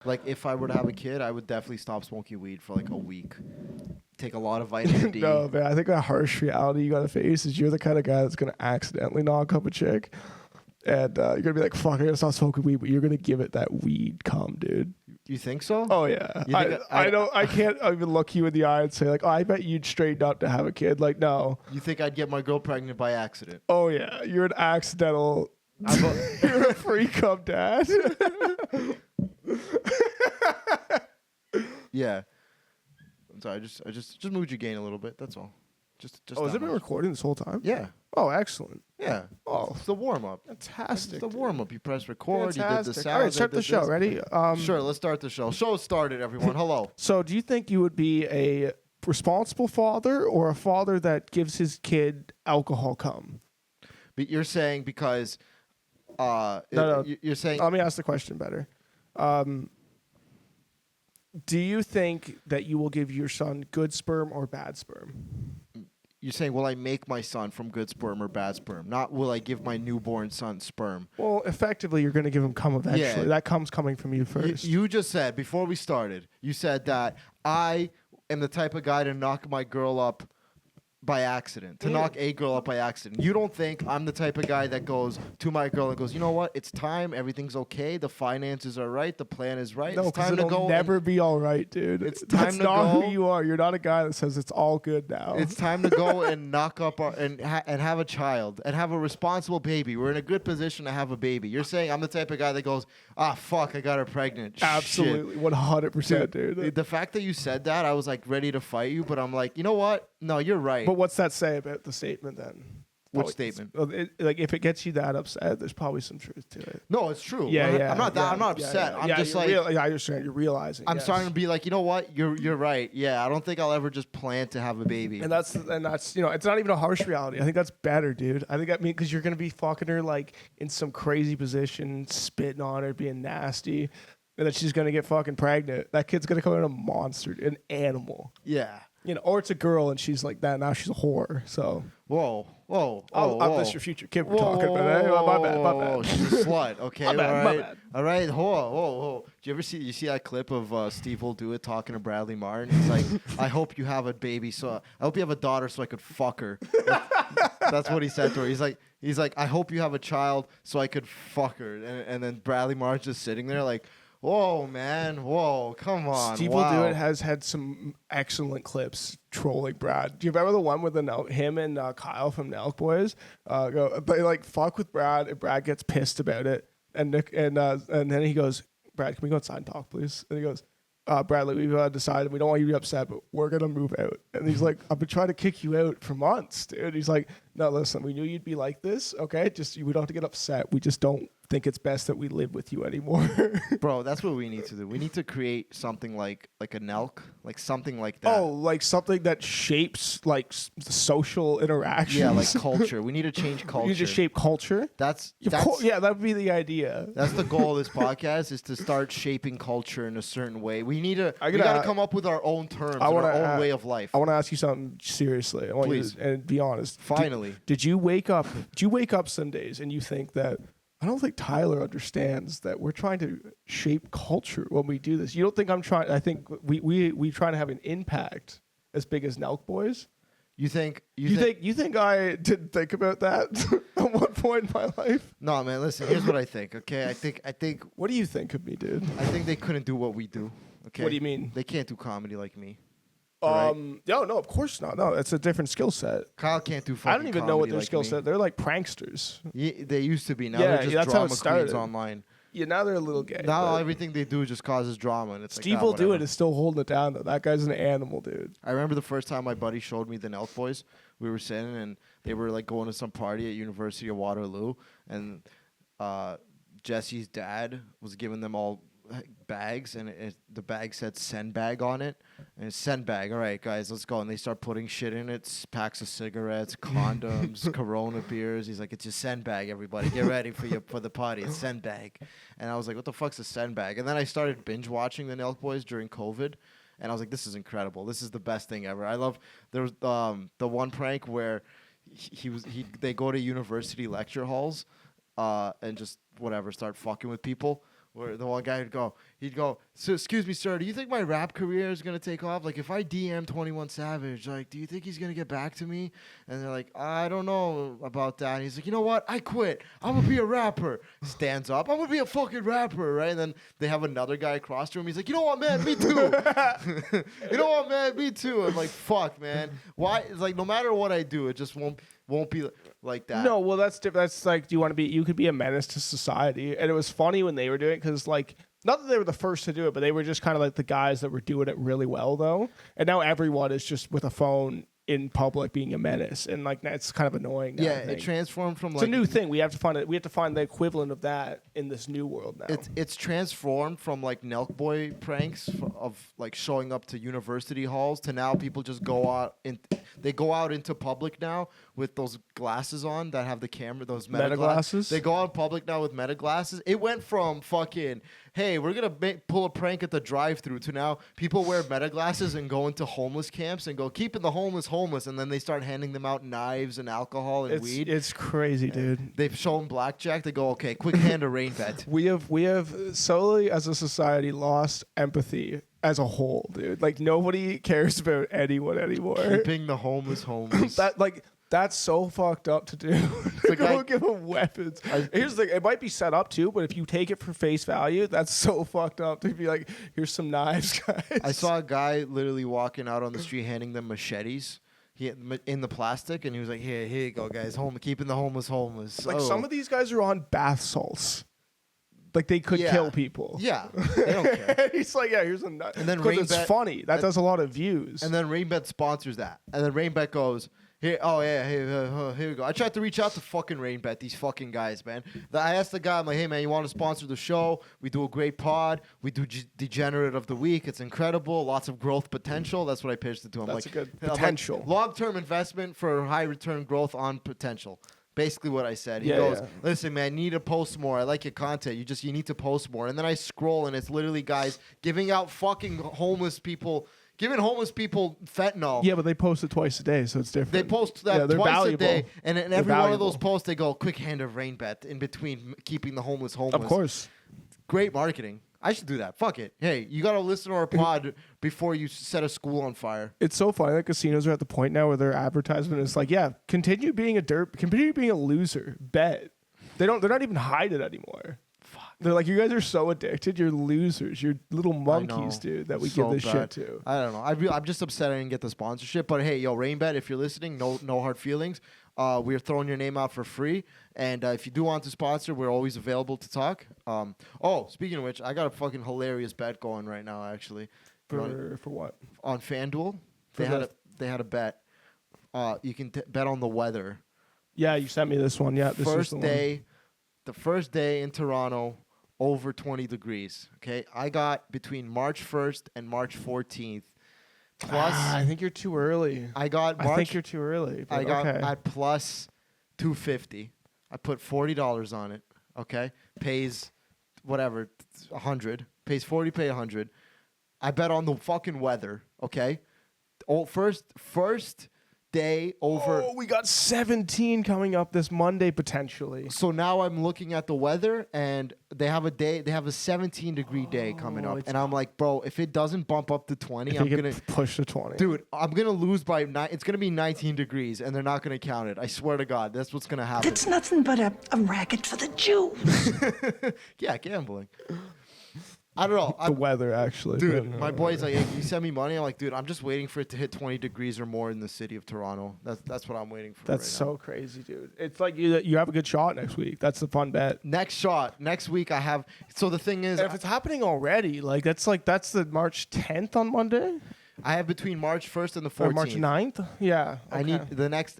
Like, if I were to have a kid, I would definitely stop smoking weed for like a week. Take a lot of vitamin D. No, man. I think a harsh reality you gotta face is you're the kind of guy that's gonna accidentally knock up a chick, and you're gonna be like, "Fuck, I gotta stop smoking weed," but you're gonna give it that weed cum, dude. You think so? Oh yeah. I don't. I can't even look you in the eye and say like, "Oh, I bet you'd straighten up to have a kid." Like, no. You think I'd get my girl pregnant by accident? Oh yeah, you're an accidental. You're a free cum dad. Yeah. I'm sorry. I just moved your gain a little bit. That's all. Just. Oh, has that it been much. recording this whole time? Yeah. Oh, excellent. Yeah. Oh, It's the warm up. fantastic. It's the warm up. You press record. Fantastic. You did the sound. All right, start I did the show. this. Ready? Sure. Let's start the show. Show started, everyone. Hello. So, do you think you would be a responsible father or a father that gives his kid alcohol cum? But you're saying because. No. You're saying. Let me ask the question better. Do you think that you will give your son good sperm or bad sperm? You're saying, will I make my son from good sperm or bad sperm? Not will I give my newborn son sperm. Well, effectively, you're going to give him cum eventually. Yeah. That cum's coming from you first. You just said, before we started, you said that I am the type of guy to knock my girl up by accident, to knock a girl up by accident. You don't think I'm the type of guy that goes to my girl and goes, you know what? It's time. Everything's okay. The finances are right. The plan is right. No, it's time to it'll go. never be all right, dude. It's That's time to not go. who you are. You're not a guy that says it's all good now. It's time to go and knock up and have a child and have a responsible baby. We're in a good position to have a baby. You're saying I'm the type of guy that goes, fuck, I got her pregnant. Absolutely, 100%, dude. The fact that you said that, I was like ready to fight you, but I'm like, you know what? No, you're right. But what's that say about the statement then? Which Probably- statement? Like, if it gets you that upset, there's probably some truth to it. No, it's true. Yeah. I'm not upset. I'm just like, I understand. You're realizing. I'm yes. starting to be like, you know what? You're right. Yeah, I don't think I'll ever just plan to have a baby. And that's it's not even a harsh reality. I think that's better, dude. I think because you're gonna be fucking her like in some crazy position, spitting on her, being nasty, and then she's gonna get fucking pregnant. That kid's gonna come out a monster, an animal. Yeah. Or it's a girl and she's like that. Now she's a whore. So Whoa. that's your future kid we're talking about. Eh? My bad. She's a slut. Okay. My bad. All right. Whoa. Do you see that clip of Steve Will Do It talking to Bradley Martin? He's like, I hope you have a baby. So I hope you have a daughter so I could fuck her. That's what he said to her. He's like, I hope you have a child so I could fuck her. And then Bradley Martin's just sitting there like, whoa, man. Whoa, come on. Steve Will Do It has had some excellent clips trolling Brad. Do you remember the one with him and Kyle from Nelk Boys? They like fuck with Brad, and Brad gets pissed about it. And then he goes, Brad, can we go outside and talk, please? And he goes, Bradley, we've decided we don't want you to be upset, but we're going to move out. And he's like, I've been trying to kick you out for months, dude. He's like, no, listen, we knew you'd be like this, okay? We don't have to get upset. We just don't think it's best that we live with you anymore. Bro, that's what we need to do. We need to create something like a Nelk, like something like that. Oh, like something that shapes like social interactions. Yeah, like culture. We need to change culture. You just shape culture. Yeah, that would be the idea. That's the goal of this podcast, is to start shaping culture in a certain way. We gotta come up with our own terms, our own way of life. I want to ask you something seriously. I want Please. you to, and be honest. Finally. Did you wake up some days and you think that, I don't think Tyler understands that we're trying to shape culture when we do this. You don't think I'm trying? I think we try to have an impact as big as Nelk Boys. You think I didn't think about that at one point in my life? No, man. Listen, here's what I think. Okay, I think. What do you think of me, dude? I think they couldn't do what we do. Okay. What do you mean? They can't do comedy like me. No, of course not. No, it's a different skill set. Kyle can't do fucking I don't even know what their like skill me. set. They're like pranksters. Yeah, they used to be. Now Yeah, they're just that's how drama it queens started. online. Yeah, now they're a little gay. Now but everything they do just causes drama, and it's Steve like, Will Do It whatever. is still holding it down though. That guy's an animal, dude. I remember the first time my buddy showed me the Nelk Boys. We were sitting and they were like going to some party at University of Waterloo, and Jesse's dad was giving them all bags, and the bag said "send bag" on it, and it's "send bag." All right, guys, let's go. And they start putting shit in it: packs of cigarettes, condoms, Corona beers. He's like, "It's a send bag, everybody. Get ready for the party. It's send bag." And I was like, "What the fuck's a send bag?" And then I started binge watching the Nelk Boys during COVID. And I was like, this is incredible. This is the best thing ever. I love, there was the one prank where they go to university lecture halls and just whatever, start fucking with people. Where the one guy would go, he'd go, so excuse me, sir, do you think my rap career is gonna take off? Like, if I DM 21 Savage, like, do you think he's gonna get back to me? And they're like, I don't know about that. And he's like, you know what? I quit. I'm gonna be a rapper. Stands up. I'm gonna be a fucking rapper, right? And then they have another guy across from him. He's like, you know what, man? Me too. You know what, man? Me too. I'm like, fuck, man. Why? It's like, no matter what I do, it just won't be like that. No, well, that's different. That's like, do you want to be? You could be a menace to society, and it was funny when they were doing it because, like, not that they were the first to do it, but they were just kind of like the guys that were doing it really well, though. And now everyone is just with a phone in public being a menace, and like it's kind of annoying. Now, Yeah, it transformed from it's like a new thing. We have to find it. We have to find the equivalent of that in this new world now. it's transformed from like Nelk Boy pranks of like showing up to university halls to now people just go out they go out into public now with those glasses on that have the camera, those meta glasses. They go out in public now with meta glasses. It went from fucking, hey, we're gonna pull a prank at the drive-through to now people wear meta glasses and go into homeless camps and go keeping the homeless, and then they start handing them out knives and alcohol and weed. It's crazy, dude. They've shown blackjack. They go, okay, quick hand a rain bet. We have solely as a society lost empathy as a whole, dude. Like nobody cares about anyone anymore. Keeping the homeless. That's so fucked up to do. To go give them weapons. Here's the thing, it might be set up too, but if you take it for face value, that's so fucked up to be like, here's some knives, guys. I saw a guy literally walking out on the street handing them machetes. In the plastic, and he was like, here you go, guys. Keeping the homeless. Like some of these guys are on bath salts. Like they could kill people. Yeah, they don't care. He's like, yeah, here's a nut. And then because it's funny. That does a lot of views. And then Rainbet sponsors that. And then Rainbet goes, here we go. I tried to reach out to fucking Rainbet, these fucking guys, man. I asked the guy, I'm like, hey, man, you want to sponsor the show? We do a great pod. We do Degenerate of the Week. It's incredible. Lots of growth potential. That's what I pitched it to him. That's like, a good potential. Like, long-term investment for high return growth on potential. Basically what I said. He goes, listen, man, you need to post more. I like your content. You need to post more. And then I scroll, and it's literally guys giving out fucking homeless people, giving homeless people fentanyl. Yeah, but they post it twice a day, so it's different. They post that twice valuable. a day, and in every valuable. one of those posts, they go, quick hand of rain bet in between keeping the homeless. Of course. Great marketing. I should do that. Fuck it. Hey, you got to listen to our pod before you set a school on fire. It's so funny that casinos are at the point now where their advertisement is like, yeah, continue being a loser. Bet. They're not even hide it anymore. Fuck. They're like, you guys are so addicted. You're losers. You're little monkeys, dude, that we so give this bad. shit to. I don't know. I'm just upset I didn't get the sponsorship. But hey, yo, Rainbet, if you're listening, no hard feelings. We're throwing your name out for free. And if you do want to sponsor, we're always available to talk. Speaking of which, I got a fucking hilarious bet going right now, actually. For what? On FanDuel, they had a bet. You can bet on the weather. Yeah, you sent me this one. Yeah, this is the first day in Toronto, over 20 degrees. Okay, I got between March 1st and March 14th. Plus, I think you're too early. I think you're too early. I got at plus 250. I put $40 on it. Okay, pays whatever 100. Pays 40, pay 100. I bet on the fucking weather. Okay, first day over. Oh, we got 17 coming up this Monday potentially. So now I'm looking at the weather, and they have a 17-degree day coming up, and I'm like, bro, if it doesn't bump up to 20, I'm gonna push to 20. Dude, I'm gonna lose by 9. It's gonna be 19 degrees, and they're not gonna count it. I swear to God, that's what's gonna happen. It's nothing but a racket for the Jews. Yeah, gambling. I don't know. The weather, actually. Dude, my boy's like, hey, can you send me money? I'm like, dude, I'm just waiting for it to hit 20 degrees or more in the city of Toronto. That's what I'm waiting for. That's so crazy, dude. It's like you have a good shot next week. That's the fun bet. Next week I have. So the thing is, and if it's happening already, that's the March 10th on Monday. I have between March 1st and the 14th. Or March 9th? Yeah. Okay.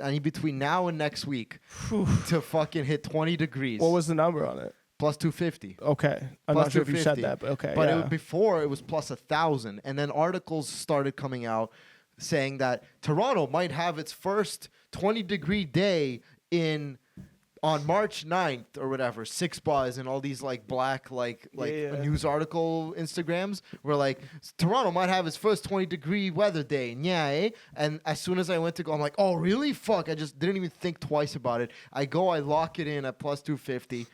I need between now and next week to fucking hit 20 degrees. What was the number on it? Plus 250. Okay. I'm not sure if you said that, but okay. But before it was plus 1,000. And then articles started coming out saying that Toronto might have its first 20-degree day on March 9th or whatever. 6buzz and all these black news article Instagrams were like, Toronto might have its first 20-degree weather day. Yeah, eh? And as soon as I went to go, I'm like, oh, really? Fuck. I just didn't even think twice about it. I lock it in at plus 250.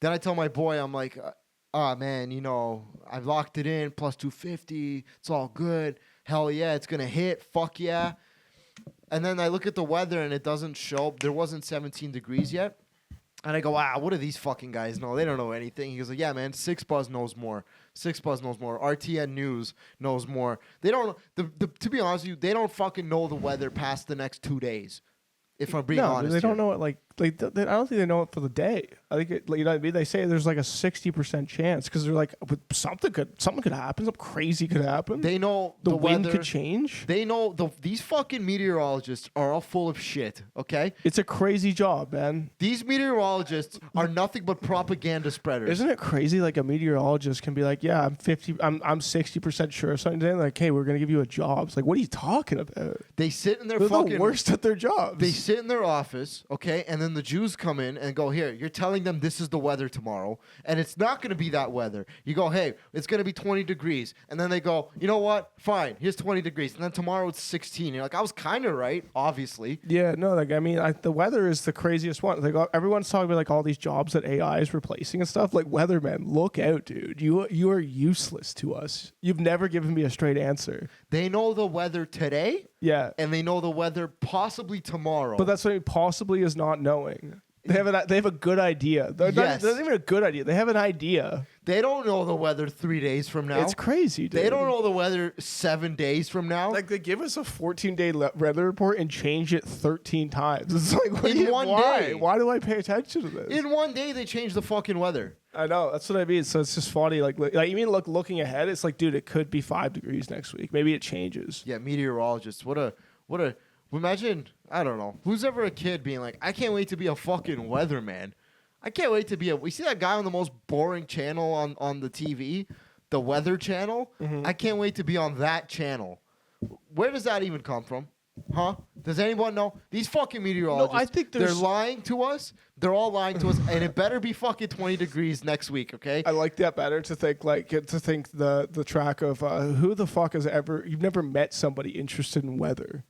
Then I tell my boy, I'm like, oh man, you know, I've locked it in plus 250. It's all good. Hell yeah, it's gonna hit. Fuck yeah. And then I look at the weather and it doesn't show. There wasn't 17 degrees yet. And I go, wow, what do these fucking guys know? They don't know anything. He goes, like, yeah, man, Six Buzz knows more. Six Buzz knows more. RTN News knows more. They don't. To be honest with you, they don't fucking know the weather past the next 2 days. If I'm being honest, they don't here. know it. Like I don't think they know it for the day. I think you know what I mean. They say there's like a 60% chance because they're like something could happen. Something crazy could happen. They know the wind weather could change. They know these fucking meteorologists are all full of shit. Okay, It's a crazy job, man. these meteorologists are nothing but propaganda spreaders. Isn't it crazy? Like a meteorologist can be like, "Yeah, I'm 60% sure of something." Today. Like, "Hey, we're gonna give you a job." It's like, what are you talking about? They sit in their They're fucking the worst at their jobs. They sit in their office, okay, and then the Jews come in and go, here, you're telling them this is the weather tomorrow, and it's not going to be that weather. You go, hey, it's going to be 20 degrees. And then they go, you know what? Fine, here's 20 degrees. And then tomorrow it's 16. You're like, I was kind of right, obviously. Yeah, no, like I mean, the weather is the craziest one. Like everyone's talking about like all these jobs that AI is replacing and stuff. Like weathermen, look out, dude. You are useless to us. You've never given me a straight answer. They know the weather today, Yeah, and they know the weather possibly tomorrow. but that's what I mean, possibly is not knowing. They have a good idea. They're Yes. not even a good idea. They have an idea. They don't know the weather 3 days from now. It's crazy, dude. They don't know the weather 7 days from now. Like they give us a 14-day weather report and change it 13 times. It's like In one why? day. Why do I pay attention to this? In one day, they change the fucking weather. I know, that's what I mean. So it's just funny. Like you mean looking ahead? It's like, dude, it could be 5 degrees next week. Maybe it changes. Yeah, meteorologists. What a. Imagine, I don't know, who's ever a kid being like, I can't wait to be a fucking weatherman. I can't wait to be we see that guy on the most boring channel on the TV, the Weather Channel. Mm-hmm. I can't wait to be on that channel. Where does that even come from? Huh? Does anyone know? These fucking meteorologists, I think they're there's- lying to us. They're all lying to us, and it better be fucking 20 degrees next week, okay? I like that better to think the track of who the fuck has ever you've never met somebody interested in weather.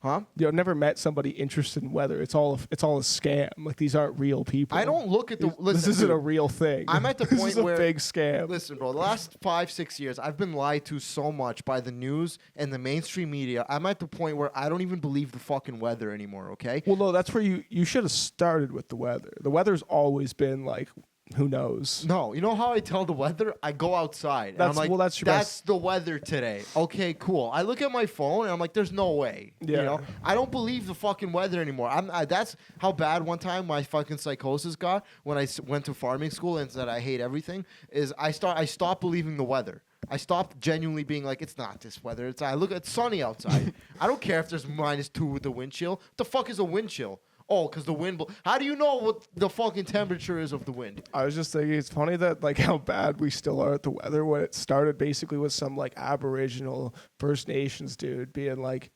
Huh? You've never met somebody interested in weather. It's all a scam. Like these aren't real people. I don't look at the. Listen, This isn't dude, a real thing. I'm at the This point is a where big scam. Listen, bro, the last 5-6 years, I've been lied to so much by the news and the mainstream media. I'm at the point where I don't even believe the fucking weather anymore, okay? Well, no, that's where you should have started with the weather. The weather's always been like, who knows? No, you know how I tell the weather? I go outside. And I'm That's- like, well, that's your that's the weather today. Okay, cool. I look at my phone and I'm like, there's no way. You Yeah. know? I don't believe the fucking weather anymore. That's how bad one time my fucking psychosis got when I went to farming school and said I hate everything, is I stopped believing the weather. I stopped genuinely being like, it's not this weather. I look at sunny outside. I don't care if there's -2 with the wind chill. What the fuck is a wind chill? Oh, because the wind. How do you know what the fucking temperature is of the wind? I was just thinking, it's funny that like how bad we still are at the weather when it started basically with some like Aboriginal First Nations dude being like,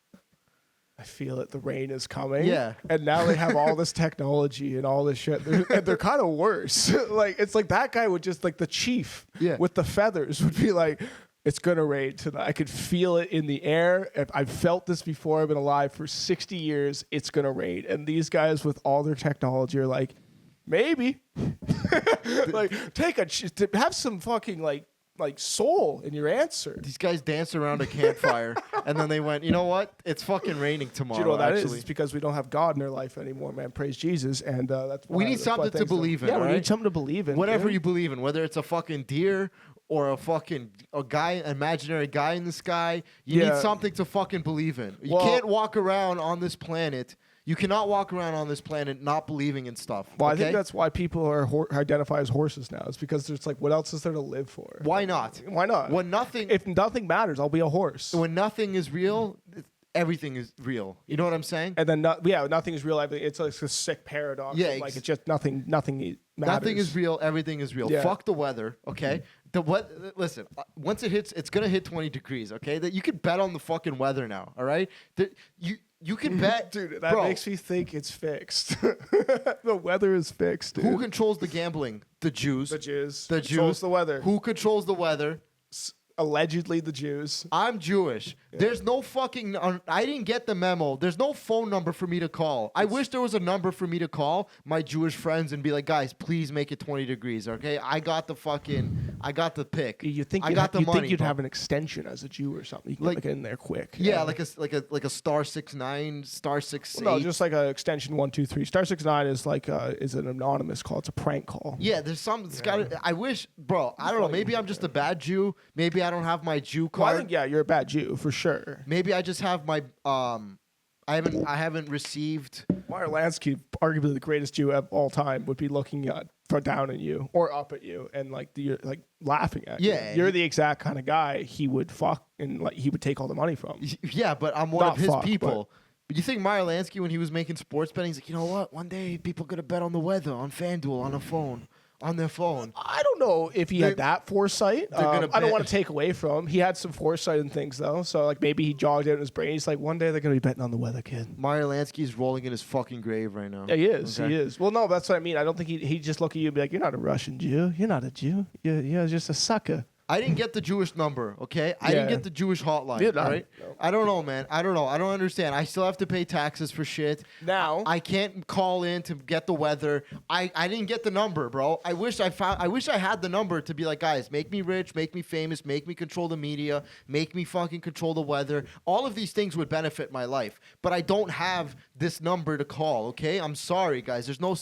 I feel it, the rain is coming. Yeah. And now they have all this technology and all this shit. And they're kind of worse. Like, it's like that guy would just, like the chief Yeah. with the feathers would be like, it's going to rain tonight. I could feel it in the air. I've felt this before. I've been alive for 60 years. It's going to rain. And these guys with all their technology are like, maybe. Like, have some fucking like soul in your answer. These guys danced around a campfire, and then they went, you know what? It's fucking raining tomorrow. Do you know what that is? actually. It's because we don't have God in our life anymore, man. Praise Jesus. And that's why We need that's why something to things don't- believe in, Yeah, we right? need something to believe in. Whatever dude. you believe in, whether it's a fucking deer or a guy, imaginary guy in the sky, you Yeah. need something to fucking believe in. You Well- can't walk around on this planet. You cannot walk around on this planet not believing in stuff. Well, I okay? think that's why people are identify as horses now. It's because there's like, what else is there to live for? Why not? Why not? When nothing, If nothing matters, I'll be a horse. when nothing is real, everything is real. You know what I'm saying? And then, nothing is real. It's like a sick paradox. Yeah, of, like it's just nothing matters. Nothing is real. Everything is real. Yeah. Fuck the weather. Okay. Listen. Once it hits, it's gonna hit 20 degrees. Okay. That you could bet on the fucking weather now. All right. You can bet, Dude, that bro, makes me think it's fixed. The weather is fixed, dude. Who controls the gambling? The Jews. The Jews. The Controls Jews. the weather. Who controls the weather? Allegedly the Jews. I'm Jewish. There's no fucking. I didn't get the memo. There's no phone number for me to call. I wish there was a number for me to call my Jewish friends and be like, guys, please make it 20 degrees, okay? I got the pick. You think I got the money. think you'd bro. have an extension as a Jew or something? You can Like- get in there quick. Yeah, like a star 6'9", star 6'8". No, just like a extension 123. Star 69 is like is an anonymous call. It's a prank call. Yeah, there's some. It's got. I wish, bro. I don't know. Maybe I'm just a bad Jew. Maybe I don't have my Jew Well, card. I think you're a bad Jew for sure. Maybe I just have my. I haven't received. Meyer Lansky, arguably the greatest Jew of all time, would be looking down at you or up at you and like you're like laughing at you. Yeah. You're the exact kind of guy he would fuck and like he would take all the money from. Yeah, but I'm one Not of his fuck, people. But you think Meyer Lansky, when he was making sports betting, he's like, you know what? One day people gonna bet on the weather on FanDuel on their phone. I don't know if he had that foresight. gonna I don't bet- want to take away from him. He had some foresight and things though. So like maybe he jogged out in his brain. He's like, one day they're gonna be betting on the weather, kid. Meyer Lansky's rolling in his fucking grave right now. Yeah, he is. Okay? He is. Well, no, that's what I mean. I don't think he just look at you and be like, "You're not a Russian Jew. You're not a Jew. You're just a sucker." I didn't get the Jewish number, okay? I didn't Yeah. get the Jewish hotline, Yeah, no, all right? no. I don't know, man. I don't know. I don't understand. I still have to pay taxes for shit. Now I can't call in to get the weather. I didn't get the number, bro. I wish I had the number to be like, guys, make me rich, make me famous, make me control the media, make me fucking control the weather. All of these things would benefit my life. But I don't have this number to call, okay? I'm sorry, guys. There's no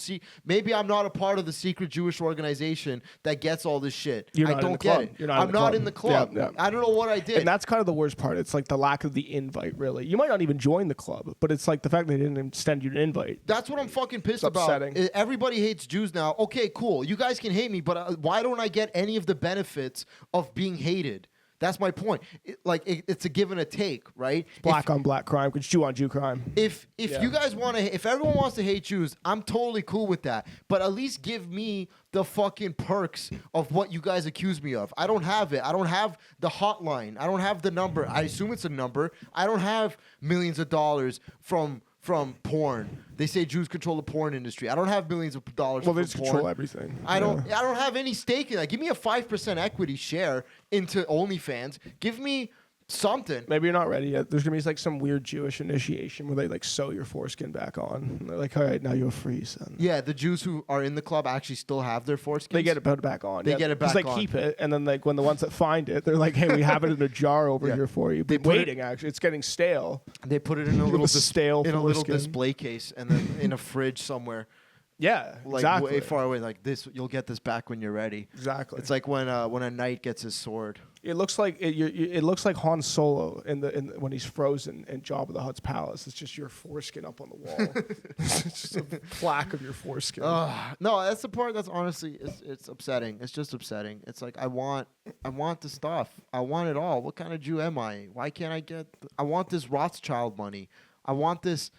maybe I'm not a part of the secret Jewish organization that gets all this shit. You're I not in don't the get club. it. You're not I'm in the not club. in the club. Yeah. I don't know what I did. and that's kind of the worst part. It's like the lack of the invite, really. You might not even join the club, but it's like the fact they didn't extend you an invite. That's what I'm fucking pissed It's upsetting. about. Everybody hates Jews now. Okay, cool. You guys can hate me, but why don't I get any of the benefits of being hated? That's my point. It's a give and a take, right? Black on black crime, because Jew on Jew crime. If Yeah. you guys want to, if everyone wants to hate Jews, I'm totally cool with that. But at least give me the fucking perks of what you guys accuse me of. I don't have it. I don't have the hotline. I don't have the number. I assume it's a number. I don't have millions of dollars from porn. They say Jews control the porn industry. I don't have millions of dollars Well, from they just porn. control everything. I don't have any stake in that. Give me a 5% equity share into OnlyFans. Give me something. Maybe you're not ready yet. There's gonna be like some weird Jewish initiation where they like sew your foreskin back on. And they're like, all right, now you're free, son. Yeah, the Jews who are in the club actually still have their foreskins. They get it put back on. They get it back 'Cause they on. keep it, and then like when the ones that find it, they're like, "Hey, we have it in a jar over Yeah. here for you." They Been put it- waiting, actually, it's getting stale. They put it in a little stale in a little foreskin. display case and then in a fridge somewhere, Yeah, like exactly. way far away. Like this, you'll get this back when you're ready. Exactly. It's like when a knight gets his sword. It looks like it looks like Han Solo in the when he's frozen in Jabba the Hutt's palace. It's just your foreskin up on the wall. It's just a plaque of your foreskin. No, that's the part that's honestly it's upsetting. It's just upsetting. It's like I want the stuff. I want it all. What kind of Jew am I? Why can't I get? I want this Rothschild money. I want this.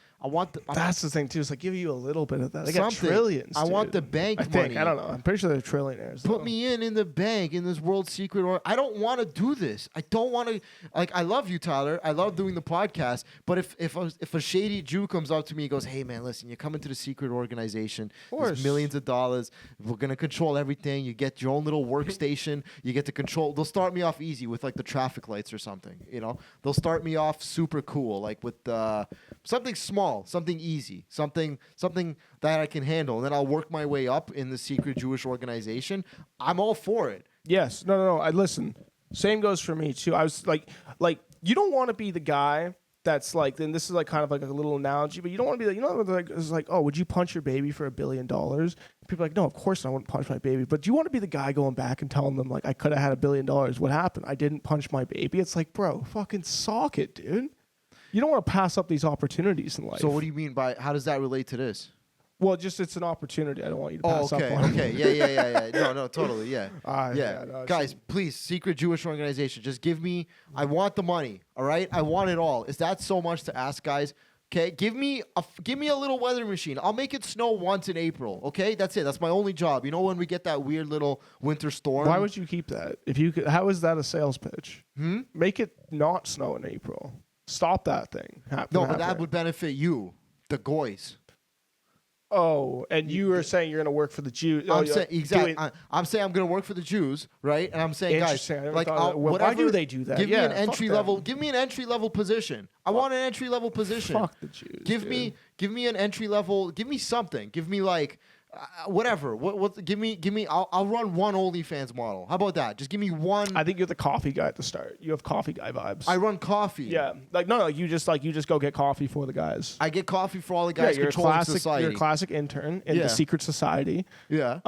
That's the thing too. It's like give you a little bit of that. They got something. trillions. I want dude. the bank I think money. I don't know. I'm pretty sure they're trillionaires. Put though. me in the bank in this world secret. Or I don't want to do this. I don't want to. Like I love you, Tyler. I love doing the podcast. But if a shady Jew comes up to me and goes, "Hey man, listen, you come into the secret organization. course. There's millions of dollars. We're gonna control everything. You get your own little workstation. You get to control." They'll start me off easy with like the traffic lights or something. You know, they'll start me off super cool, like with something small, something easy, something that I can handle, and then I'll work my way up in the secret Jewish organization. I'm all for it. Yes. No. I listen. Same goes for me too. I was like you don't want to be the guy that's like. Then this is like kind of like a little analogy, but you don't want to be like it's like, oh, would you punch your baby for $1 billion? People are like, no, of course I wouldn't punch my baby. But do you want to be the guy going back and telling them like I could have had $1 billion? What happened? I didn't punch my baby. It's like, bro, fucking sock it, dude. You don't want to pass up these opportunities in life. So what do you mean by how does that relate to this? Well, just it's an opportunity. I don't want you to Oh, pass okay, up on. okay, yeah. No, totally, yeah, yeah, no, Guys, please, secret Jewish organization, just give me. I want the money. All right, I want it all. Is that so much to ask, guys? Okay, give me a little weather machine. I'll make it snow once in April. Okay, that's it. That's my only job. You know when we get that weird little winter storm. Why would you keep that? If you could, how is that a sales pitch? Make it not snow in April. Stop that thing. No, but that would benefit you, the goys. Oh, and you were saying you're going to work for the Jews. I'm saying exactly. I'm saying I'm gonna work for the Jews, right? And I'm saying, guys, Interesting. I never like, thought of that. Well, why do they do that? Give me Yeah, an fuck entry them. level. Give me an entry level position. I want an entry level position. Fuck the Jews. Give dude. me an entry level. Give me something. Give me like whatever. What? Give me. I'll run one OnlyFans model. How about that? Just give me one. I think you're the coffee guy at the start. You have coffee guy vibes. I run coffee. Yeah, like you just go get coffee for the guys. I get coffee for all the guys You're a controlling classic. society. You're a classic intern in Yeah. the secret society. Yeah.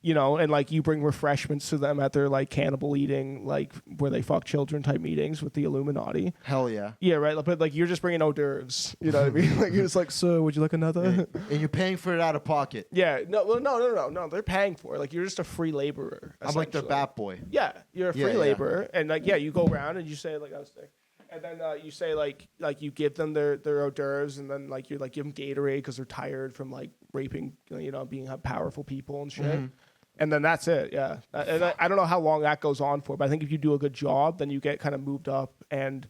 You know, and like you bring refreshments to them at their like cannibal eating, like where they fuck children type meetings with the Illuminati. Hell yeah. Yeah, right. But like you're just bringing hors d'oeuvres. You know what I mean? Like you're just like, so would you like another? And you're paying for it out of pocket. Yeah. No. They're paying for it. Like you're just a free laborer. I'm like the essentially. bat boy. Yeah, you're a free Yeah. laborer, and like you go around and you say like I was sick. And then you say like you give them their hors d'oeuvres, and then like you like give them Gatorade because they're tired from like raping, you know, being powerful people and shit. Mm-hmm. And then that's it, yeah. And I don't know how long that goes on for, but I think if you do a good job, then you get kind of moved up, and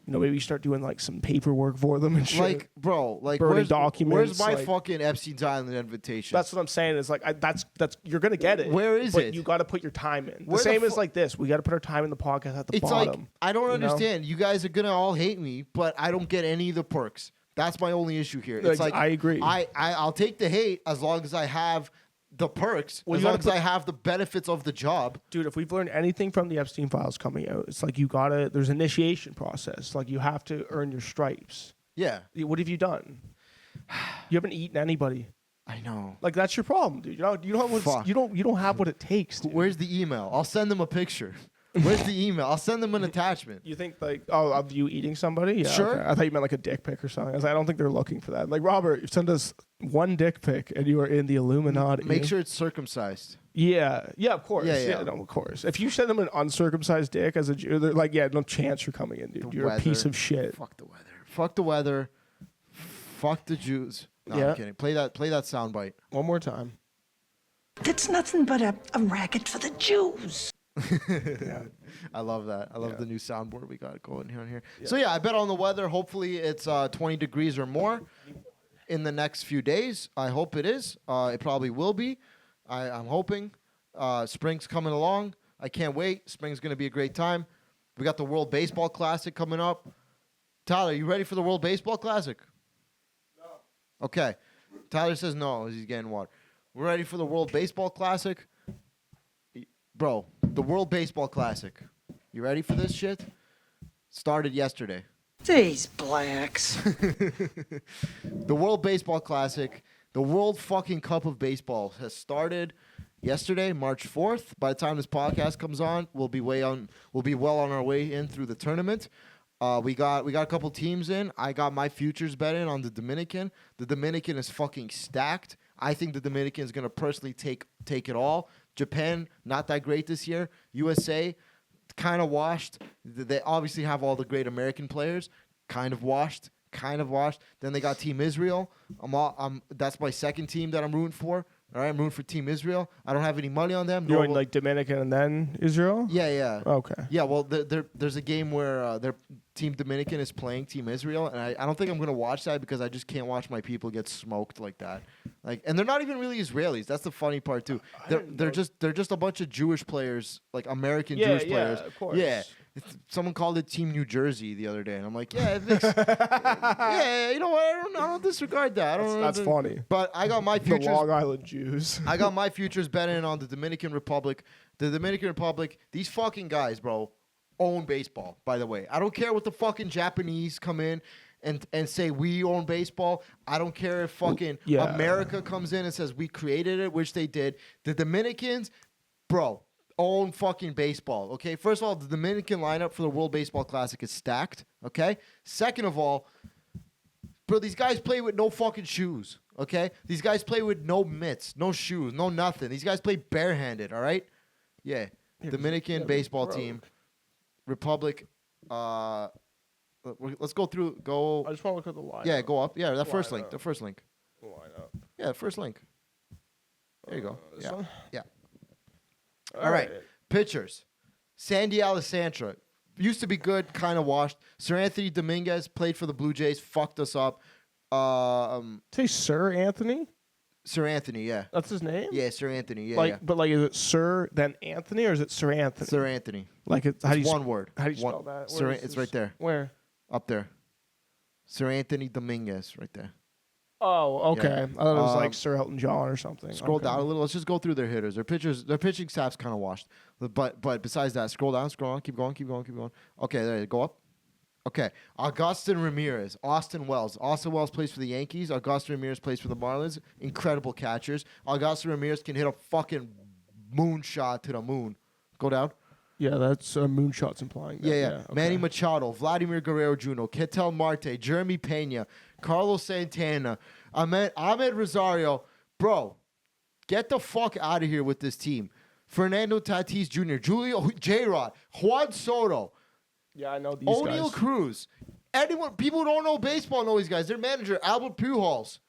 you know maybe you start doing like some paperwork for them and shit. Like, bro, like Burning where's documents, Where's my like- fucking Epstein's Island invitation? That's what I'm saying. Is like that's you're gonna get it. Where is but it? You got to put your time in. Where The the same as fu- like this. We got to put our time in the podcast at the It's bottom. like I don't you know? understand. You guys are gonna all hate me, but I don't get any of the perks. That's my only issue here. It's like I agree. I'll take the hate as long as I have the perks, Well, as you long gotta as I have the benefits of the job. Dude, if we've learned anything from the Epstein files coming out, it's like there's an initiation process. Like you have to earn your stripes. Yeah, What have you done? You haven't eaten anybody. I know. Like that's your problem, dude. You don't have Fuck. you don't have what it takes. Dude. Where's the email? I'll send them a picture. Where's the email? I'll send them an attachment. You think like of you eating somebody? Yeah, Sure. okay. I thought you meant like a dick pic or something. I was like, I don't think they're looking for that. Like Robert, send us one dick pic and you are in the Illuminati. Make sure it's circumcised. Yeah, of course. Yeah. No, of course. If you send them an uncircumcised dick as a Jew, they're like, yeah, no chance you're coming in, dude. The You're a piece weather. of shit. Fuck the weather. Fuck the weather. Fuck the Jews. No, Yeah. I'm kidding. Play that soundbite. One more time. That's nothing but a racket for the Jews. I love that. I love the new soundboard we got going here on here. So yeah, I bet on the weather. Hopefully it's 20 degrees or more in the next few days. I hope it is. It probably will be. I'm hoping. Spring's coming along. I can't wait. Spring's going to be a great time. We got the World Baseball Classic coming up. Tyler, you ready for the World Baseball Classic? No. Okay. Tyler says no as he's getting water. We're ready for the World Baseball Classic. Bro, the World Baseball Classic. You ready for this shit? Started yesterday. These blacks. The World Baseball Classic, the World fucking Cup of Baseball has started yesterday, March 4th. By the time this podcast comes on, we'll be well on our way in through the tournament. We got a couple teams in. I got my futures bet in on the Dominican. The Dominican is fucking stacked. I think the Dominican is going to personally take it all. Japan, not that great this year. USA, kind of washed. They obviously have all the great American players. Kind of washed. Then they got Team Israel. That's my second team that I'm rooting for. All right, I'm rooting for Team Israel. I don't have any money on them. You're in like Dominican and then Israel? Yeah. Okay. Yeah, well, there's a game where their Team Dominican is playing Team Israel, and I don't think I'm gonna watch that because I just can't watch my people get smoked like that. Like, and they're not even really Israelis. That's the funny part too. They're just a bunch of Jewish players, like American Jewish players. Of course. Yeah. Someone called it Team New Jersey the other day, and I'm like, yeah, it makes, yeah, you know what? I don't disregard that. That's funny. But I got my The futures. Long Island Jews. I got my futures betting on the Dominican Republic. The Dominican Republic, these fucking guys, bro, own baseball, by the way. I don't care what the fucking Japanese come in and say we own baseball. I don't care if fucking America comes in and says we created it, which they did. The Dominicans, bro, own fucking baseball, okay? First of all, the Dominican lineup for the World Baseball Classic is stacked, okay? Second of all, bro, these guys play with no fucking shoes, okay? These guys play with no mitts, no shoes, no nothing. These guys play barehanded, all right? Yeah. Dominican baseball team. Republic. Let's go through. I just want to look at the line. Yeah, go up. Yeah, that first link. Lineup. The first link. Yeah, the first link. There you go. This Yeah. one? Yeah. All right. Pitchers. Sandy Alcantara. Used to be good, kind of washed. Sir Anthony Dominguez played for the Blue Jays, fucked us up. Say Sir Anthony? Sir Anthony, yeah. That's his name. Yeah, Sir Anthony, yeah, Like, yeah. but like, is it Sir then Anthony or is it Sir Anthony? Sir Anthony. Like, how do you One word. How do you One- spell that? Sir, Where is it's this? right there. Where? Up there. Sir Anthony Dominguez, right there. Oh, okay. Yeah. I thought it was Um, like Sir Elton John or something. Scroll Okay. down a little. Let's just go through their hitters. Their pitching staff's kind of washed. But besides that, scroll down, keep going. Okay, there you go up. Okay, Augustin Ramirez, Austin Wells. Austin Wells plays for the Yankees. Augustin Ramirez plays for the Marlins. Incredible catchers. Augustin Ramirez can hit a fucking moonshot to the moon. Go down. Yeah, that's moonshots implying. That. Yeah. Okay. Manny Machado, Vladimir Guerrero Jr., Ketel Marte, Jeremy Pena, Carlos Santana, Ahmed Rosario. Bro, get the fuck out of here with this team. Fernando Tatis Jr., Julio J-Rod, Juan Soto, Yeah, I know these O'Neal guys. Cruz. People who don't know baseball know these guys. Their manager, Albert Pujols.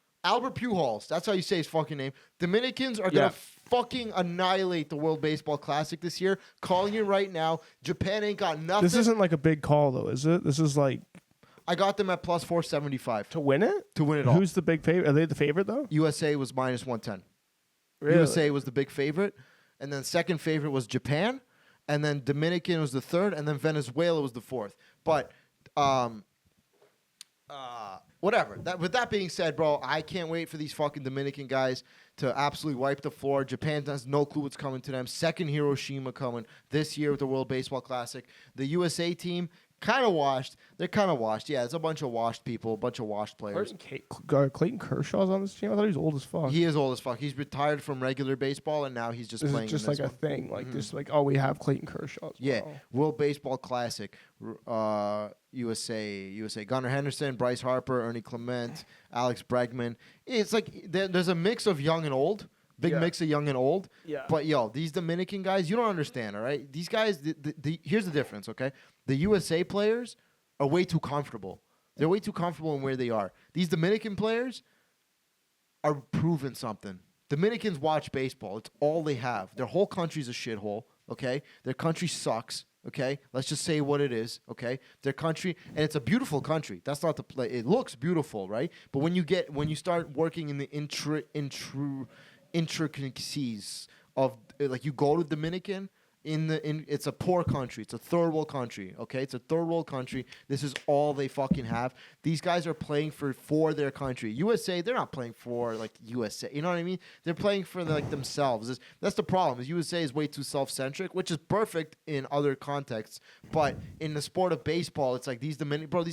That's how you say his fucking name. Dominicans are going to fucking annihilate the World Baseball Classic this year. Calling you right now. Japan ain't got nothing. This isn't like a big call though, is it? This is like I got them at plus 475 to win it. to win it all. Who's the big favorite? Are they the favorite though? USA was minus 110. Really? USA was the big favorite. And then second favorite was Japan. And then Dominican was the third. And then Venezuela was the fourth. But whatever. With that being said, bro, I can't wait for these fucking Dominican guys to absolutely wipe the floor. Japan has no clue what's coming to them. Second Hiroshima coming this year with the World Baseball Classic. The USA team, kind of washed. They're kind of washed. Yeah, it's a bunch of washed people, a bunch of washed players. Clayton Kershaw's on this team. I thought he was old as fuck. He is old as fuck. He's retired from regular baseball, and now he's just This playing is just in this like a one. thing. Like just like, oh, we have Clayton Kershaw. Yeah, World Baseball Classic, USA. Gunnar Henderson, Bryce Harper, Ernie Clement, Alex Bregman. It's like there's a mix of young and old. Big Yeah. mix of young and old. Yeah. But, yo, these Dominican guys, you don't understand, all right? These guys, here's the difference, okay? The USA players are way too comfortable. They're way too comfortable in where they are. These Dominican players are proving something. Dominicans watch baseball. It's all they have. Their whole country's a shithole, okay? Their country sucks, okay? Let's just say what it is, okay? Their country, and it's a beautiful country. That's not the play. It looks beautiful, right? But when you start working in the intricacies of, like, you go to Dominican, it's a poor country. It's a third world country. Okay, it's a third world country. This is all they fucking have. These guys are playing for their country. USA, they're not playing for like USA. You know what I mean? They're playing for like themselves. That's the problem. Is USA is way too self-centric, which is perfect in other contexts. But in the sport of baseball, it's like these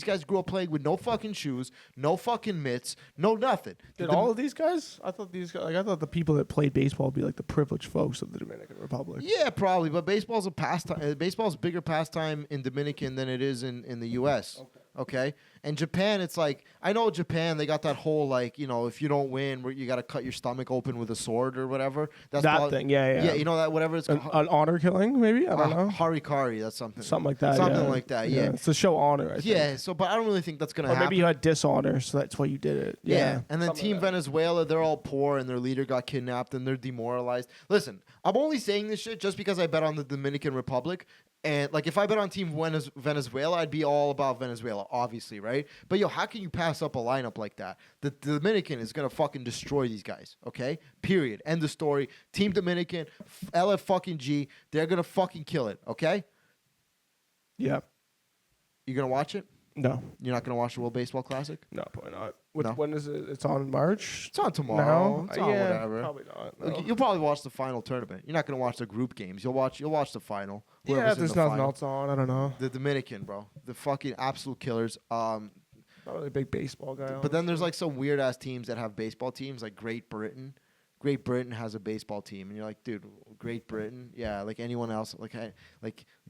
guys grew up playing with no fucking shoes, no fucking mitts, no nothing. Did all of these guys? I thought these guys. Like, I thought the people that played baseball would be like the privileged folks of the Dominican Republic. Yeah, probably, but baseball's a pastime. Baseball's a bigger pastime in Dominican than it is in the U.S. Okay, and Japan, it's like I know Japan. They got that whole like if you don't win, you got to cut your stomach open with a sword or whatever. That's That probably, thing, yeah. Yeah, you know that whatever it's An called. honor killing, maybe? I don't know. Harikari, that's something. Something like that. Something yeah. like that. Yeah. It's the show honor. I think. Yeah. So, but I don't really think that's gonna Or happen. maybe you had dishonor, so that's why you did it. Yeah. And then Something Team like that. Venezuela, they're all poor and their leader got kidnapped and they're demoralized. Listen, I'm only saying this shit just because I bet on the Dominican Republic. And like if I bet on Team Venezuela, I'd be all about Venezuela, obviously, right? But yo, how can you pass up a lineup like that? The Dominican is gonna fucking destroy these guys, okay? Period. End of story. Team Dominican, LF fucking G, they're gonna fucking kill it, okay? Yeah. You gonna watch it? No. You're not gonna watch the World Baseball Classic? No, probably not. No. When is it? It's on March? It's on tomorrow. No? It's on Yeah, whatever. probably not. Like, No. you'll probably watch the final tournament. You're not gonna watch the group games. You'll watch the final. Yeah, Whoever's in there's the nothing final. else on. I don't know. The Dominican, bro. The fucking absolute killers. Not really a big baseball guy. But then there's like some weird ass teams that have baseball teams, like Great Britain. Great Britain has a baseball team, and you're like, dude, Great Britain, yeah, like anyone else, like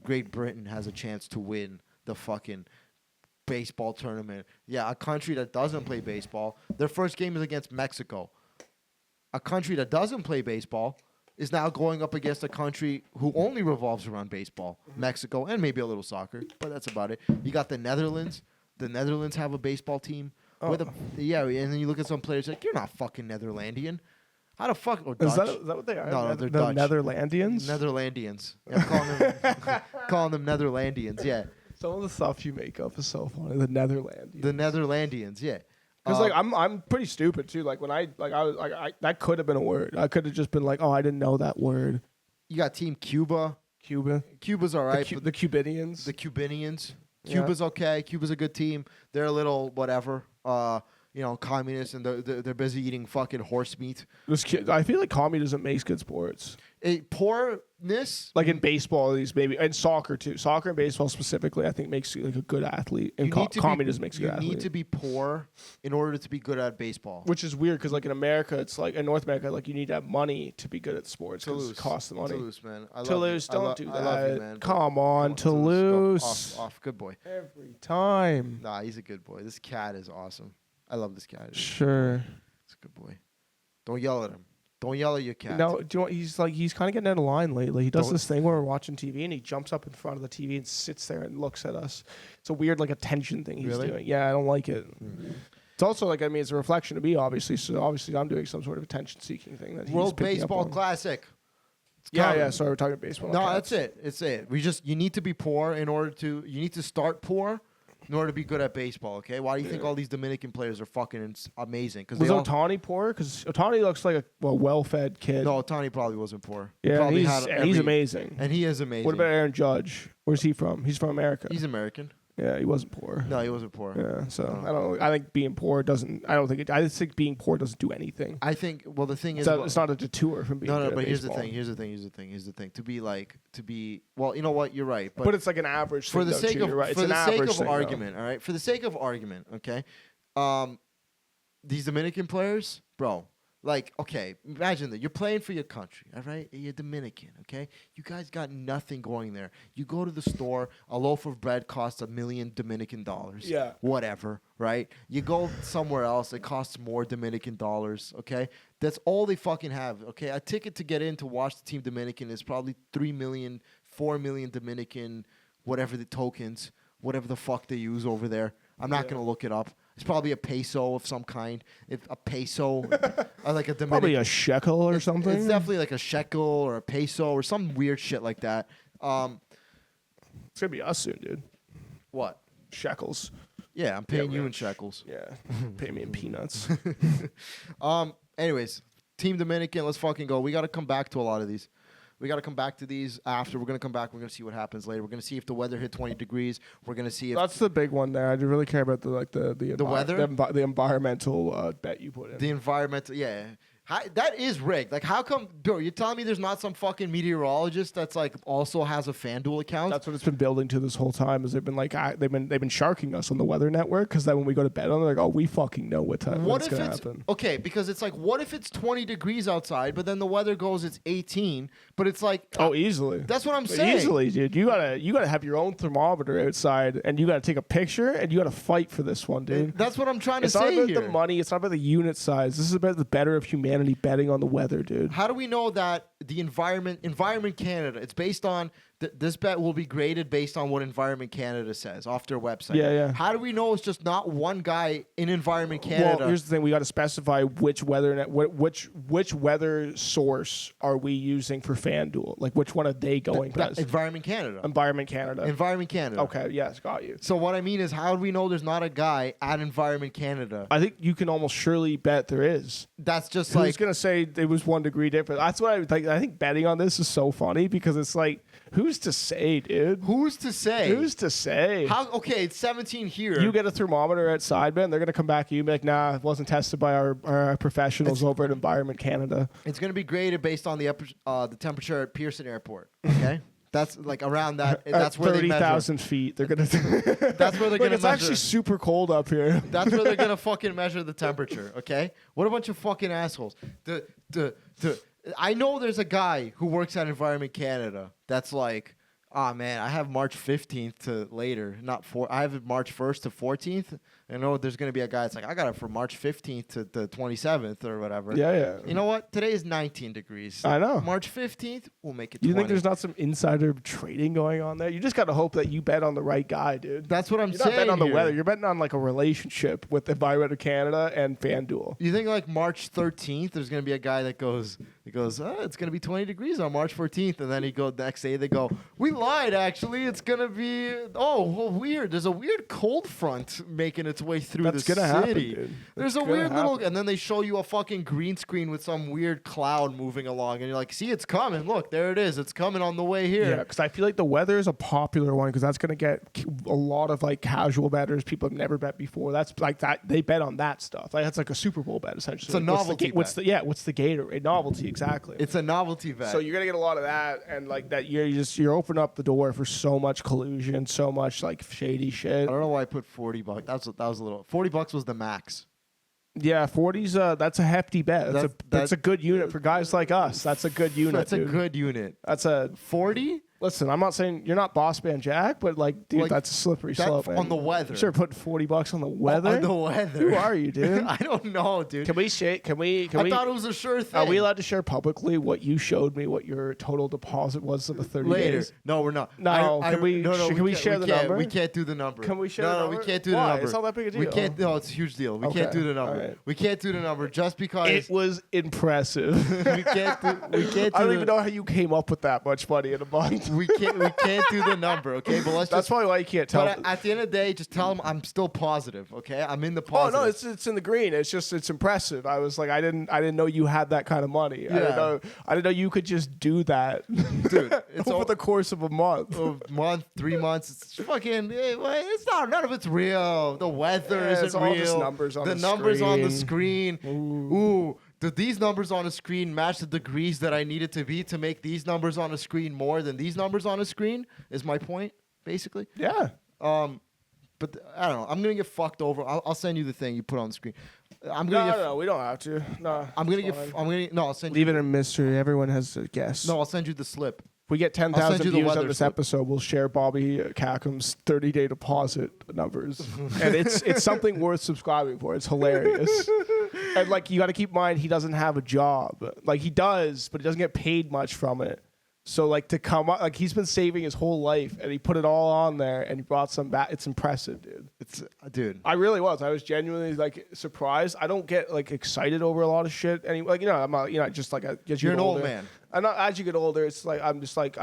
Great Britain has a chance to win the fucking baseball tournament. Yeah, a country that doesn't play baseball, their first game is against Mexico. A country that doesn't play baseball is now going up against a country who only revolves around baseball, Mexico, and maybe a little soccer, but that's about it. You got the Netherlands. The Netherlands have a baseball team. And then you look at some players like, you're not fucking Netherlandian. How the fuck? Or Dutch. Is that what they are? No, the they're Dutch. Netherlandians? Netherlandians. Yeah, I'm calling them Netherlandians, yeah. Some of the stuff you make up is so funny. The Netherlandians. The Netherlandians, yeah. Because like I'm pretty stupid too. Like when I was like that could have been a word. I could have just been like, oh, I didn't know that word. You got Team Cuba. Cuba. Cuba's all right. The Cubanians. The Cubanians. Yeah. Cuba's okay. Cuba's a good team. They're a little whatever. Communist, and they're busy eating fucking horse meat. I feel like communism makes good sports. Poorness, Like in baseball, at least maybe, and soccer too. Soccer and baseball specifically, I think makes you like a good athlete. And communism makes you a good athlete. You need to be poor in order to be good at baseball. Which is weird because like in America, it's like in North America, like you need to have money to be good at sports because it costs the money. Toulouse, man. Toulouse, don't do that. I love you, man. Come on, Toulouse. Off. Good boy. Every time. Nah, he's a good boy. This cat is awesome. I love this cat. Sure. He's a good boy. Don't yell at him. Don't yell at your cat. No, do you know what? He's kind of getting out of line lately. He does this thing where we're watching TV and he jumps up in front of the TV and sits there and looks at us. It's a weird like attention thing he's doing. Yeah, I don't like it. Mm-hmm. It's also like, I mean, it's a reflection of me, obviously. So obviously I'm doing some sort of attention seeking thing that he's World picking Baseball up on. Classic. Yeah. Sorry, we're talking baseball. No, that's it. It's it. You need to be poor you need to start poor in order to be good at baseball, okay? Why do you think all these Dominican players are fucking amazing? Was Ohtani poor? Because Ohtani looks like a well-fed kid. No, Ohtani probably wasn't poor. Yeah, he's amazing. And he is amazing. What about Aaron Judge? Where's he from? He's from America. He's American. Yeah, he wasn't poor. No, he wasn't poor. Yeah, so I don't. I think being poor doesn't. I just think being poor doesn't do anything. I think. Well, the thing is, it's not a detour from being. No, good but at here's the baseball. thing. To be. Well, you know what? You're right. But it's like an average. For the sake of right. for the sake of argument, all right. For the sake of argument, okay. These Dominican players, bro. Like, okay, imagine that. You're playing for your country, all right? You're Dominican, okay? You guys got nothing going there. You go to the store, a loaf of bread costs $1 million Dominican dollars. Yeah. Whatever, right? You go somewhere else, it costs more Dominican dollars, okay? That's all they fucking have, okay? A ticket to get in to watch the team Dominican is probably 3 million, 4 million Dominican, whatever the tokens, whatever the fuck they use over there. I'm not going to look it up. It's probably a peso of some kind. If a peso, like a Dominican, probably a shekel or something. It's definitely like a shekel or a peso or some weird shit like that. It's gonna be us soon, dude. What? Shekels. Yeah, I'm paying you in shekels. Yeah, pay me in peanuts. Anyways, Team Dominican, let's fucking go. We got to come back to a lot of these. We got to come back to these after. We're going to come back. We're going to see what happens later. We're going to see if the weather hit 20 degrees. We're going to see if... That's the big one there. I do really care about the weather? The environmental bet you put in. The environmental... Yeah. That is rigged. Like, how come... Bro, you're telling me there's not some fucking meteorologist that's, like, also has a FanDuel account? That's what it's been building to this whole time, is they've been, like... They've been sharking us on the Weather Network, because then when we go to bed on it, they're like, oh, we fucking know what's going to happen. Okay, because it's like, what if it's 20 degrees outside, but then the weather goes, it's 18, but it's like... Oh, easily. That's what I'm saying. Easily, dude. You gotta have your own thermometer outside, and you gotta take a picture, and you gotta fight for this one, dude. That's what I'm trying to say here. It's not about the money. It's not about the unit size. This is about the better of humanity betting on the weather, dude. How do we know that the Environment Canada, it's based on... This bet will be graded based on what Environment Canada says off their website. Yeah. How do we know it's just not one guy in Environment Canada? Well, here's the thing: we got to specify which weather source are we using for FanDuel? Like, which one are they going past? Environment Canada. Environment Canada. Environment Canada. Okay. Yes, got you. So what I mean is, how do we know there's not a guy at Environment Canada? I think you can almost surely bet there is. That's just Who's gonna say it was 1 degree difference? That's what I think. I think betting on this is so funny because it's like, who's to say, dude? Who's to say? Who's to say? How? Okay, it's 17 here. You get a thermometer outside, man. They're gonna come back at you and be like, "Nah, it wasn't tested by our professionals over at Environment Canada." It's gonna be graded based on the temperature at Pearson Airport. Okay. That's like around that. That's where 30,000 feet. They're gonna. That's where they're gonna. It's actually super cold up here. That's where they're gonna fucking measure the temperature. Okay. What a bunch of fucking assholes. I know there's a guy who works at Environment Canada that's like, oh man, I have March 15th to later, I have it March 1st to 14th. I know there's going to be a guy that's like, I got it from March 15th to the 27th or whatever. Yeah. You know what? Today is 19 degrees. I know. March 15th, we'll make it 20. You think there's not some insider trading going on there? You just got to hope that you bet on the right guy, dude. That's what I'm saying. You're not betting on the here. weather. You're betting on like a relationship with Environment Canada and FanDuel. You think like March 13th, there's going to be a guy that goes, it's going to be 20 degrees on March 14th. And then the next day they go, we lied, actually. It's going to be, well, weird. There's a weird cold front making its way through That's the gonna happen, city. dude. There's That's a weird gonna little, happen. and then they show you a fucking green screen with some weird cloud moving along, and you're like, see, it's coming. Look, there it is. It's coming on the way here. Yeah, because I feel like the weather is a popular one because that's going to get a lot of like casual bettors. People have never bet before. That's like that. They bet on that stuff. Like that's like a Super Bowl bet essentially. It's a novelty What's the Gatorade novelty exactly? It's a novelty bet. So you're gonna get a lot of that, and like that you're opening up the door for so much collusion, so much like shady shit. I don't know why I put $40. That was a little. $40 was the max. Yeah, 40's that's a hefty bet. That's a good unit for guys like us. That's a good unit. That's dude. a good unit. That's a 40. Listen, I'm not saying you're not boss man Jack, but like, dude, Like, that's a slippery slope. on the weather. Sure, put $40 on the weather. On the weather. Who are you, dude? I don't know, dude. Can we share? Can we? I thought it was a sure thing. Are we allowed to share publicly what you showed me? What your total deposit was of the 30 Later? days? No, we're not. No, can we can't- share the can't. number? We can't do the number. Can we share No, the no, number? we can't do Why? the number. It's not that big a We deal. can't. No, it's a huge deal. We can't Okay, do the number. all right. We can't do the number just because It was impressive. we can't do. We can't do. I don't the, even know how you came up with that much money in a month. We can't do the number. Okay, but let's That's just. probably why you can't tell. But at the end of the day, just tell them I'm still positive. Okay, I'm in the Oh positive. no, it's in the green. It's impressive. I was like, I didn't know you had that kind of money. I Yeah. didn't know you could just do that, Dude, it's over all, the course of a month. a month, 3 months. It's fucking. It's not. None of it's real. The weather Yeah, isn't it's all real. just numbers on the numbers on the screen. screen. Ooh. Do these numbers on a screen match the degrees that I need it to be to make these numbers on a screen more than these numbers on a screen? Is my point, basically. Yeah. But I don't know. I'm gonna get fucked over. I'll send you the thing you put on the screen. I'm gonna get. No, we don't have to. No, I'm gonna it's get. fine. I'm gonna. No, I'll send Leave you. it in mystery. Everyone has a guess. No, I'll send you the slip. If we get I'll 10,000 send you the views on weather this slip. episode, we'll share Bobby Kackham's 30-day deposit numbers, and it's something worth subscribing for. It's hilarious, and like you got to keep in mind he doesn't have a job. Like he does, but he doesn't get paid much from it. So like to come up, like he's been saving his whole life, and he put it all on there, and he brought some back. It's impressive, dude. It's dude. I really was. I was genuinely like surprised. I don't get like excited over a lot of shit. Like I'm not, just like as you You're get an old older- man. I'm not, as you get older, it's like I'm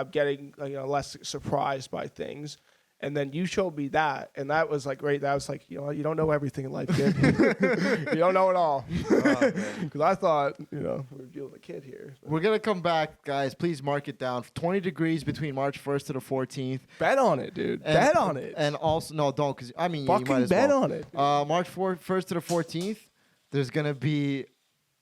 getting less surprised by things. And then you showed me that, and that was like great. That was like, you don't know everything in life, kid. You don't know it all. Because I thought, we're dealing with a kid here. We're gonna come back, guys. Please mark it down. 20 degrees between March 1st to the 14th. Bet on it, dude. And- Bet on it. And also, no, don't, because I mean, you might Fucking as bet well. on it. March 1st to the 14th. There's gonna be,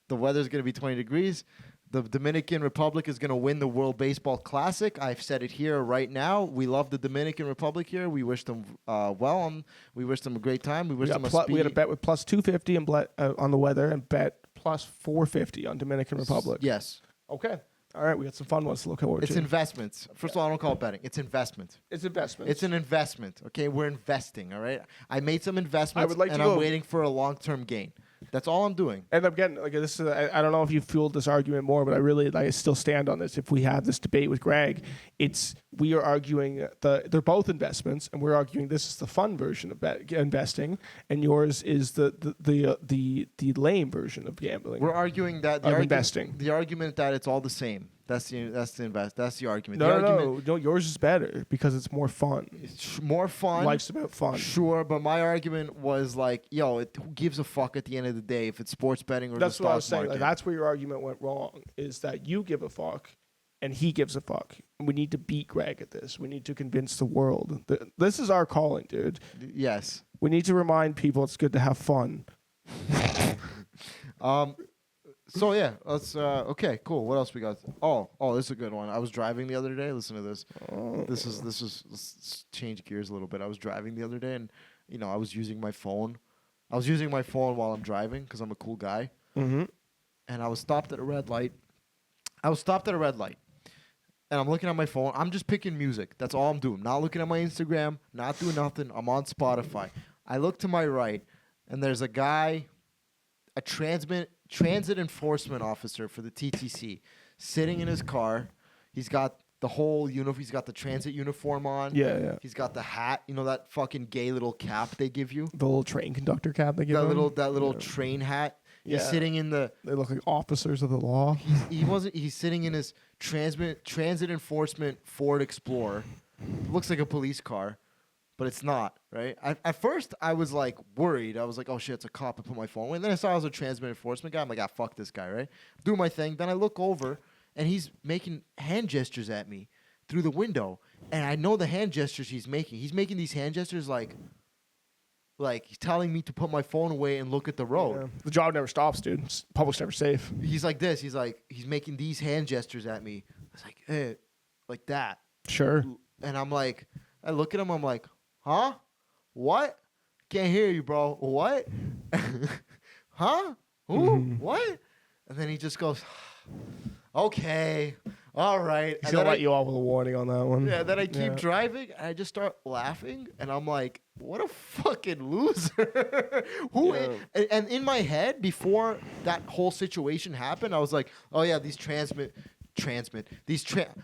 the weather's gonna be 20 degrees. The Dominican Republic is going to win the World Baseball Classic. I've said it here right now. We love the Dominican Republic here. We wish them well. We wish them a great time. We wish them a speedy. We had a bet with plus 250 and on the weather, and bet plus 450 on Dominican Republic. Yes. Okay. All right. We got some fun ones to look forward It's to. investments. First of all, I don't call it betting. It's investment. It's investment. It's an investment. Okay, we're investing. All right. I made some investments, would like to and go- I'm waiting for a long-term gain. That's all I'm doing. And I'm getting like this. I don't know if you fueled this argument more, but I still stand on this. If we have this debate with Greg, we are arguing they're both investments, and we're arguing this is the fun version of investing, and yours is the lame version of gambling. We're arguing that Investing. The argument that it's all the same. That's the argument. No. Yours is better because it's more fun. It's more fun. Life's about fun. Sure, but my argument was like, who gives a fuck at the end of the day if it's sports betting or That's the what I stock was saying. market? Like, that's where your argument went wrong. Is that you give a fuck, and he gives a fuck. And we need to beat Greg at this. We need to convince the world. This is our calling, dude. Yes. We need to remind people it's good to have fun. So yeah, let's. Okay, cool. What else we got? Oh, this is a good one. I was driving the other day. Listen to this. This is. Let's change gears a little bit. I was driving the other day, and I was using my phone. I was using my phone while I'm driving because I'm a cool guy. Mm-hmm. And I was stopped at a red light. And I'm looking at my phone. I'm just picking music. That's all I'm doing. Not looking at my Instagram. Not doing nothing. I'm on Spotify. I look to my right, and there's a guy, a transit enforcement officer for the TTC, sitting in his car. He's got the whole uniform. He's got the transit uniform on. Yeah. He's got the hat. That fucking gay little cap they give you. The little train conductor cap they give That them. little train hat. He's Yeah. sitting in the. They look like officers of the law. He's sitting in his transit enforcement Ford Explorer, looks like a police car, but it's not, right? At first, I was like worried. I was like, oh shit, it's a cop. I put my phone away. And then I saw it was a transmit enforcement guy. I'm like, fuck this guy, right? Do my thing. Then I look over, and he's making hand gestures at me through the window. And I know the hand gestures he's making. He's making these hand gestures like he's telling me to put my phone away and look at the road. Yeah. The job never stops, dude. Public's never safe. He's like this. He's making these hand gestures at me. It's like, like that. Sure. And I'm like, I look at him. I'm like, huh? What? Can't hear you, bro. What? Huh? Who? What? And then he just goes, okay, all right. He's And gonna then let you off with a warning on that one. yeah, then I keep driving, and I just start laughing, and I'm like, what a fucking loser. And in my head, before that whole situation happened, I was like, oh yeah, these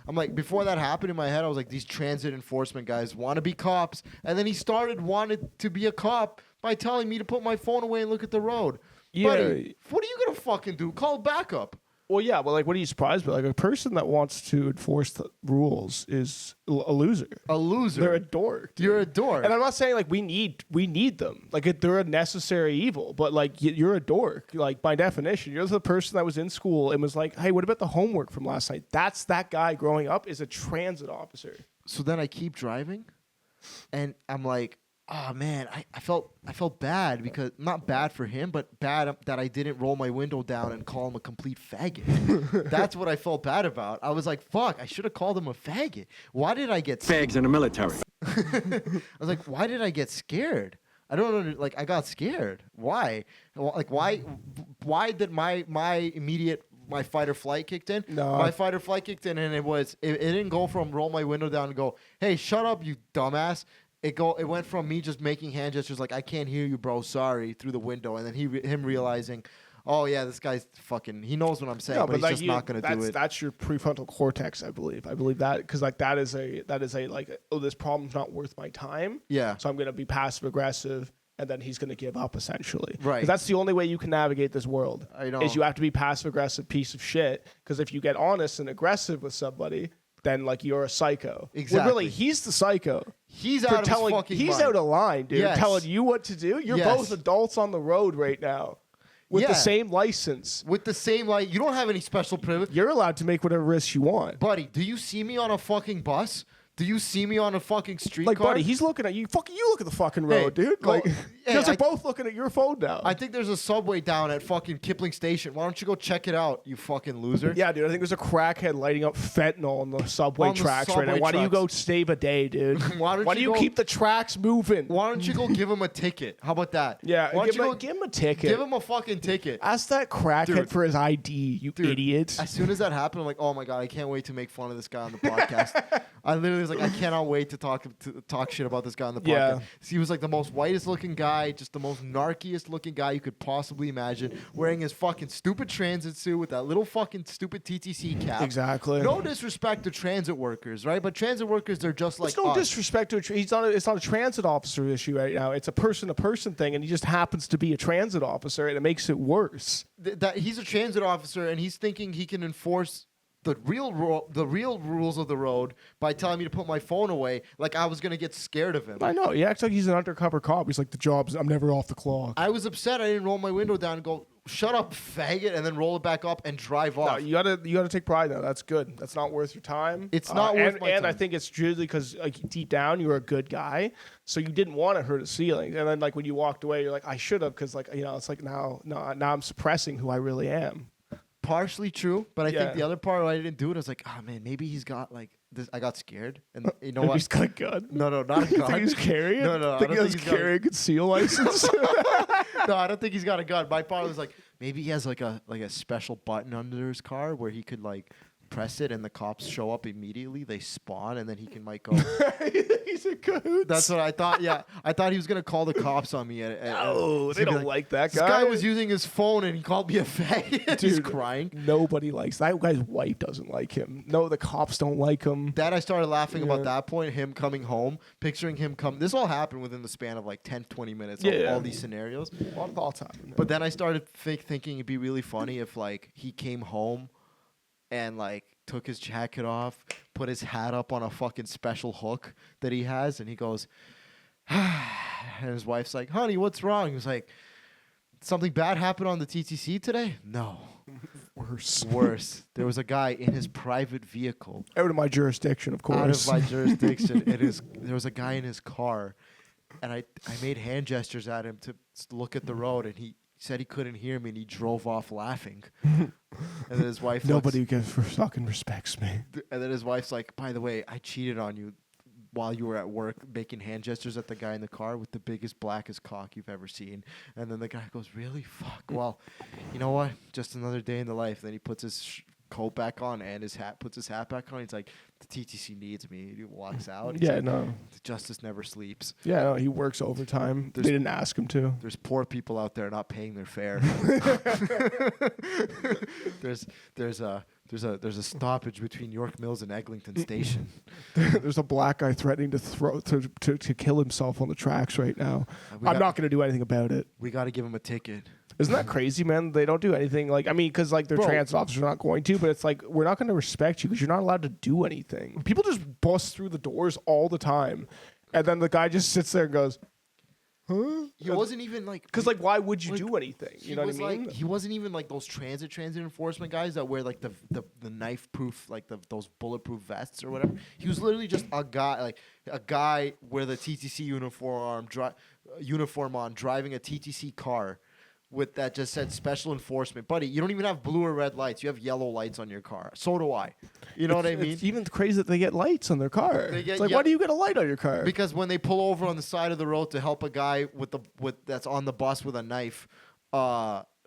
I'm like, before that happened in my head, I was like, these transit enforcement guys want to be cops. And then he wanted to be a cop by telling me to put my phone away and look at the road. Yeah. Buddy, what are you going to fucking do? Call backup. Well, yeah, but like, what are you surprised by? Like, a person that wants to enforce the rules is a loser. A loser. They're a dork. You're a dork. And I'm not saying like we need them. Like they're a necessary evil, but like you're a dork. Like by definition, you're the person that was in school and was like, "Hey, what about the homework from last night?" That's that guy growing up is a transit officer. So then I keep driving, and I'm like, oh man, I felt bad because not bad for him, but bad that I didn't roll my window down and call him a complete faggot. That's what I felt bad about. I was like, fuck, I should have called him a faggot. Why did I get fags in the military? I was like, why did I get scared? I don't know. Like, I got scared. Why? Like, why did my immediate my fight or flight kicked in? No. My fight or flight kicked in, and it didn't go from roll my window down and go, hey, shut up, you dumbass. It went from me just making hand gestures like, I can't hear you, bro, sorry, through the window, and then him realizing, oh yeah, this guy's fucking, he knows what I'm saying, but he's like just not gonna do it. That's your prefrontal cortex, I believe. I believe that because like that is a like, oh, this problem's not worth my time. Yeah. So I'm gonna be passive aggressive, and then he's gonna give up essentially. Right. 'Cause that's the only way you can navigate this world. I know. Is you have to be passive aggressive piece of shit. Because if you get honest and aggressive with somebody, then like you're a psycho. Exactly. Well, really, he's the psycho. He's out of his fucking He's mind. out of line, dude. Yes. Telling you what to do. You're Yes. both adults on the road right now with Yeah. the same license. With the same, like, you don't have any special privilege. You're allowed to make whatever risks you want. Buddy, do you see me on a fucking bus? Do you see me on a fucking streetcar? Like, buddy, he's looking at you. Fucking you look at the fucking road, Hey, dude. go- Like, hey, because they're I- both looking at your phone now. I think there's a subway down at fucking Kipling Station. Why don't you go check it out, you fucking loser? yeah, dude. I think there's a crackhead lighting up fentanyl on the subway On the tracks right now. subway Why do you go tracks. save a day, dude? Why don't do you you go- keep the tracks moving? Why don't you go give him a ticket? How about that? Yeah, Why don't give you him a ticket. Give him a fucking ticket. Ask that crackhead Dude. for his ID, you Dude, idiot. As soon as that happened, I'm like, oh my god, I can't wait to make fun of this guy on the podcast. I literally was like, I cannot wait to talk shit about this guy on the podcast. Yeah. He was like the most whitest looking guy, just the most narkiest looking guy you could possibly imagine, wearing his fucking stupid transit suit with that little fucking stupid TTC cap. Exactly. No disrespect to transit workers, right? But transit workers, they're just like It's no us. disrespect to it's not a transit officer issue right now. It's a person-to-person thing, and he just happens to be a transit officer, and it makes it worse. That he's a transit officer and he's thinking he can enforce the real rules of the road by telling me to put my phone away, like I was gonna get scared of him. I know. He acts like he's an undercover cop. He's like, the job's, I'm never off the clock. I was upset. I didn't roll my window down and go, "Shut up, faggot," and then roll it back up and drive No, off. you gotta take pride in that. That's good. That's not worth your time. It's not worth my And I time. think it's usually because like deep down you were a good guy, so you didn't want to hurt his feelings. And then like when you walked away, you're like, I should have, because like it's like now I'm suppressing who I really am. Partially true, but I Yeah. think the other part why I didn't do it, I was like, oh man, maybe he's got like this. I got scared, and you know Maybe what? he's got a gun. No, not a Think gun. he's carrying? No, I Think don't think he's got carrying a conceal license. No, I don't think he's got a gun. My part was like, maybe he has like a special button under his car where he could like press it and the cops show up immediately. They spawn and then he can might go. He's in cahoots. That's what I thought. Yeah, I thought he was gonna call the cops on me. No, He's they gonna be don't like that This guy. guy was using his phone and he called me a faggot. He's Dude, crying. Nobody likes that guy's wife. Doesn't like him. No, the cops don't like him. Then I started laughing Yeah. about that point, him coming home, picturing him come. This all happened within the span of like 10, 20 minutes, Yeah. all these scenarios. A lot of thoughts happen. But then I started thinking it'd be really funny if like he came home and like took his jacket off, put his hat up on a fucking special hook that he has, and he goes, and his wife's like, honey, what's wrong? He was like, something bad happened on the TTC today? No. Worse. There was a guy in his private vehicle. Out of my jurisdiction, of course. Out of my jurisdiction. There was a guy in his car, and I made hand gestures at him to look at the road, and he said he couldn't hear me, and he drove off laughing. And then his wife Nobody fucking respects me. And then his wife's like, by the way, I cheated on you while you were at work making hand gestures at the guy in the car with the biggest, blackest cock you've ever seen. And then the guy goes, really? Fuck. Well, you know what? Just another day in the life. Then he puts his coat back on and puts his hat back on. He's like, the TTC needs me. He walks out. Yeah, like, no. The justice never sleeps. Yeah, no, he works overtime. They didn't ask him to. There's poor people out there not paying their fare. There's a stoppage between York Mills and Eglinton Station. There's a black guy threatening to kill himself on the tracks right now. I'm not going to do anything about it. We got to give him a ticket. Isn't that crazy, man? They don't do anything. Like, I mean, because like their transit officers are not going to, but it's like we're not going to respect you because you're not allowed to do anything. People just bust through the doors all the time, and then the guy just sits there and goes, "Huh?" He wasn't even like, because like why would you do anything? You know what I mean? Like, he wasn't even like those transit enforcement guys that wear like the knife proof, like those bulletproof vests or whatever. He was literally just a guy with a TTC uniform on driving a TTC car with that just said special enforcement. Buddy, you don't even have blue or red lights. You have yellow lights on your car. So do I. You know what I mean? It's even crazy that they get lights on their car. It's like, why do you get a light on your car? Because when they pull over on the side of the road to help a guy that's on the bus with a knife,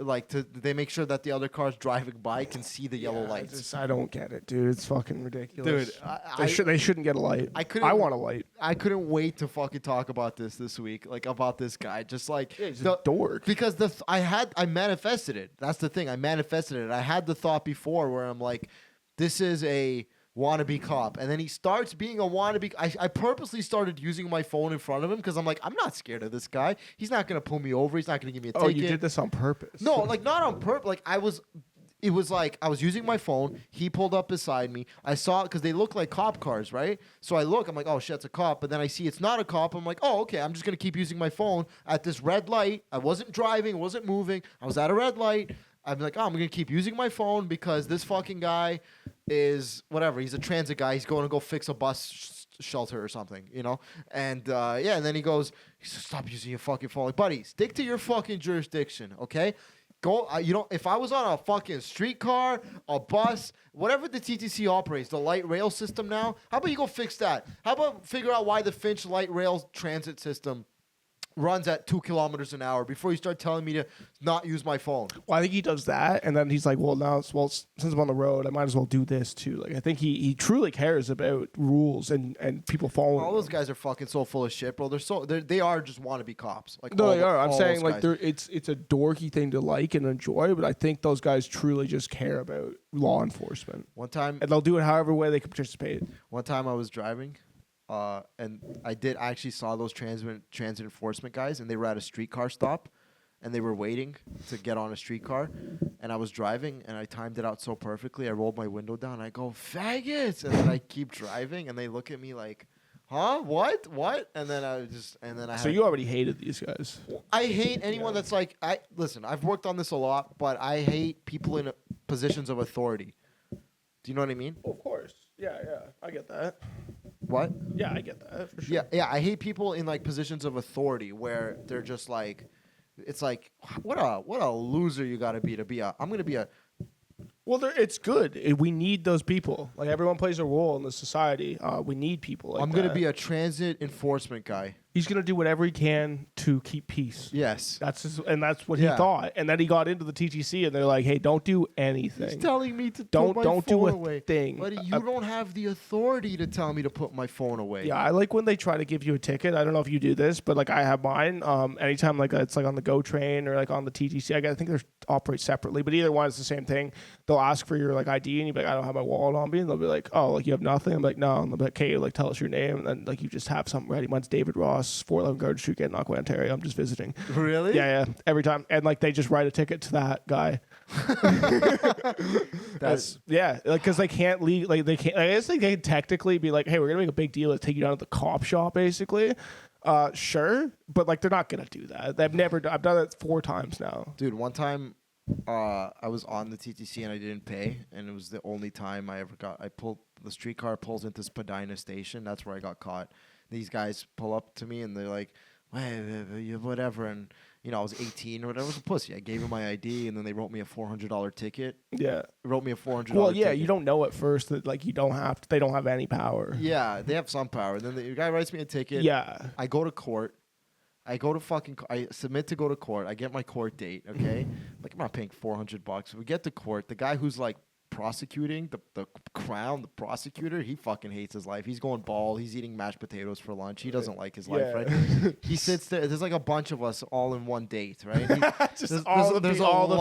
they make sure that the other cars driving by can see the yellow lights. I don't get it, dude. It's fucking ridiculous. Dude, they shouldn't get a light. I want a light. I couldn't wait to fucking talk about this week, like about this guy. Just like he's a dork. Because I manifested it. That's the thing. I manifested it. I had the thought before where I'm like, this is a wannabe cop, and then he starts being a wannabe. I purposely started using my phone in front of him because I'm like, I'm not scared of this guy. He's not gonna pull me over. He's not gonna give me a ticket. Oh, you did this on purpose? No, like not on purpose. Like it was like I was using my phone. He pulled up beside me. I saw it because they look like cop cars, right? So I look. I'm like, oh shit, it's a cop. But then I see it's not a cop. I'm like, oh okay. I'm just gonna keep using my phone at this red light. I wasn't driving. Wasn't moving. I was at a red light. I'm like, oh, I'm gonna keep using my phone because this fucking guy is whatever. He's a transit guy. He's going to go fix a bus shelter or something, you know. And and then he says, stop using your fucking phone. Like, buddy, stick to your fucking jurisdiction, okay? Go. If I was on a fucking streetcar, a bus, whatever the TTC operates, the light rail system now. How about you go fix that? How about figure out why the Finch light rail transit system runs at 2 kilometers an hour before you start telling me to not use my phone? Well, I think he does that, and then he's like, since I'm on the road, I might as well do this too. Like, I think he truly cares about rules and people following. All those guys are fucking so full of shit, bro. They are just wannabe cops. Like, no, they are. I'm saying like it's a dorky thing to like and enjoy, but I think those guys truly just care about law enforcement. One time, and they'll do it however way they can participate. One time I was driving. And I actually saw those transit enforcement guys, and they were at a streetcar stop, and they were waiting to get on a streetcar, and I was driving, and I timed it out so perfectly. I rolled my window down, and I go, faggots, and then I keep driving, and they look at me like, huh, what, and then So you already hated these guys. I hate anyone that's like, listen, I've worked on this a lot, but I hate people in positions of authority. Do you know what I mean? Oh, of course. Yeah, I get that. What? Yeah, I get that for sure. Yeah. I hate people in like positions of authority where they're just like, it's like, what a loser you got to be I'm gonna be a. Well, it's good. We need those people. Like, everyone plays a role in the society. We need people like I'm gonna be a transit enforcement guy. He's gonna do whatever he can to keep peace. Yes, that's what he thought. And then he got into the TTC, and they're like, "Hey, don't do anything." He's telling me to don't put my do phone a away. thing. Buddy, you don't have the authority to tell me to put my phone away. Yeah, I like when they try to give you a ticket. I don't know if you do this, but like I have mine. Anytime like it's like on the GO train or like on the TTC, I think they operate separately, but either one is the same thing. They'll ask for your like ID, and you're like, "I don't have my wallet on me," and they'll be like, "Oh, like you have nothing." I'm like, "No," and they'll be like, "Okay, like tell us your name," and then like you just have something ready. Mine's David Ross. across 411 Garden Street, getting Aqua, Ontario. I'm just visiting. Really? Yeah, every time, and like they just write a ticket to that guy. That's Yeah, like because they can't leave. Like they can't. I guess they can technically be like, "Hey, we're gonna make a big deal to take you down to the cop shop," basically. Sure, but like they're not gonna do that. I've done it 4 times now. dude. One time, I was on the TTC and I didn't pay, and it was the only time I ever got. I pulled the streetcar pulls into Spadina station. That's where I got caught. These guys pull up to me and they're like, whatever, and you know I was 18 or whatever. I was a pussy. I gave them my ID, and then they wrote me a $400 ticket. Yeah. Wrote me a $400. Well, yeah, ticket. you don't know at first that like you don't have. They don't have any power. Yeah, they have some power. Then the guy writes me a ticket. Yeah. I go to court. I submit to go to court. I get my court date. Okay, like I'm not paying $400. We get to court. The guy who's like prosecuting the crown, the prosecutor, he fucking hates his life. He's going bald. He's eating mashed potatoes for lunch. He doesn't like his life, right? He sits there. There's like a bunch of us all in one date, right? Just all the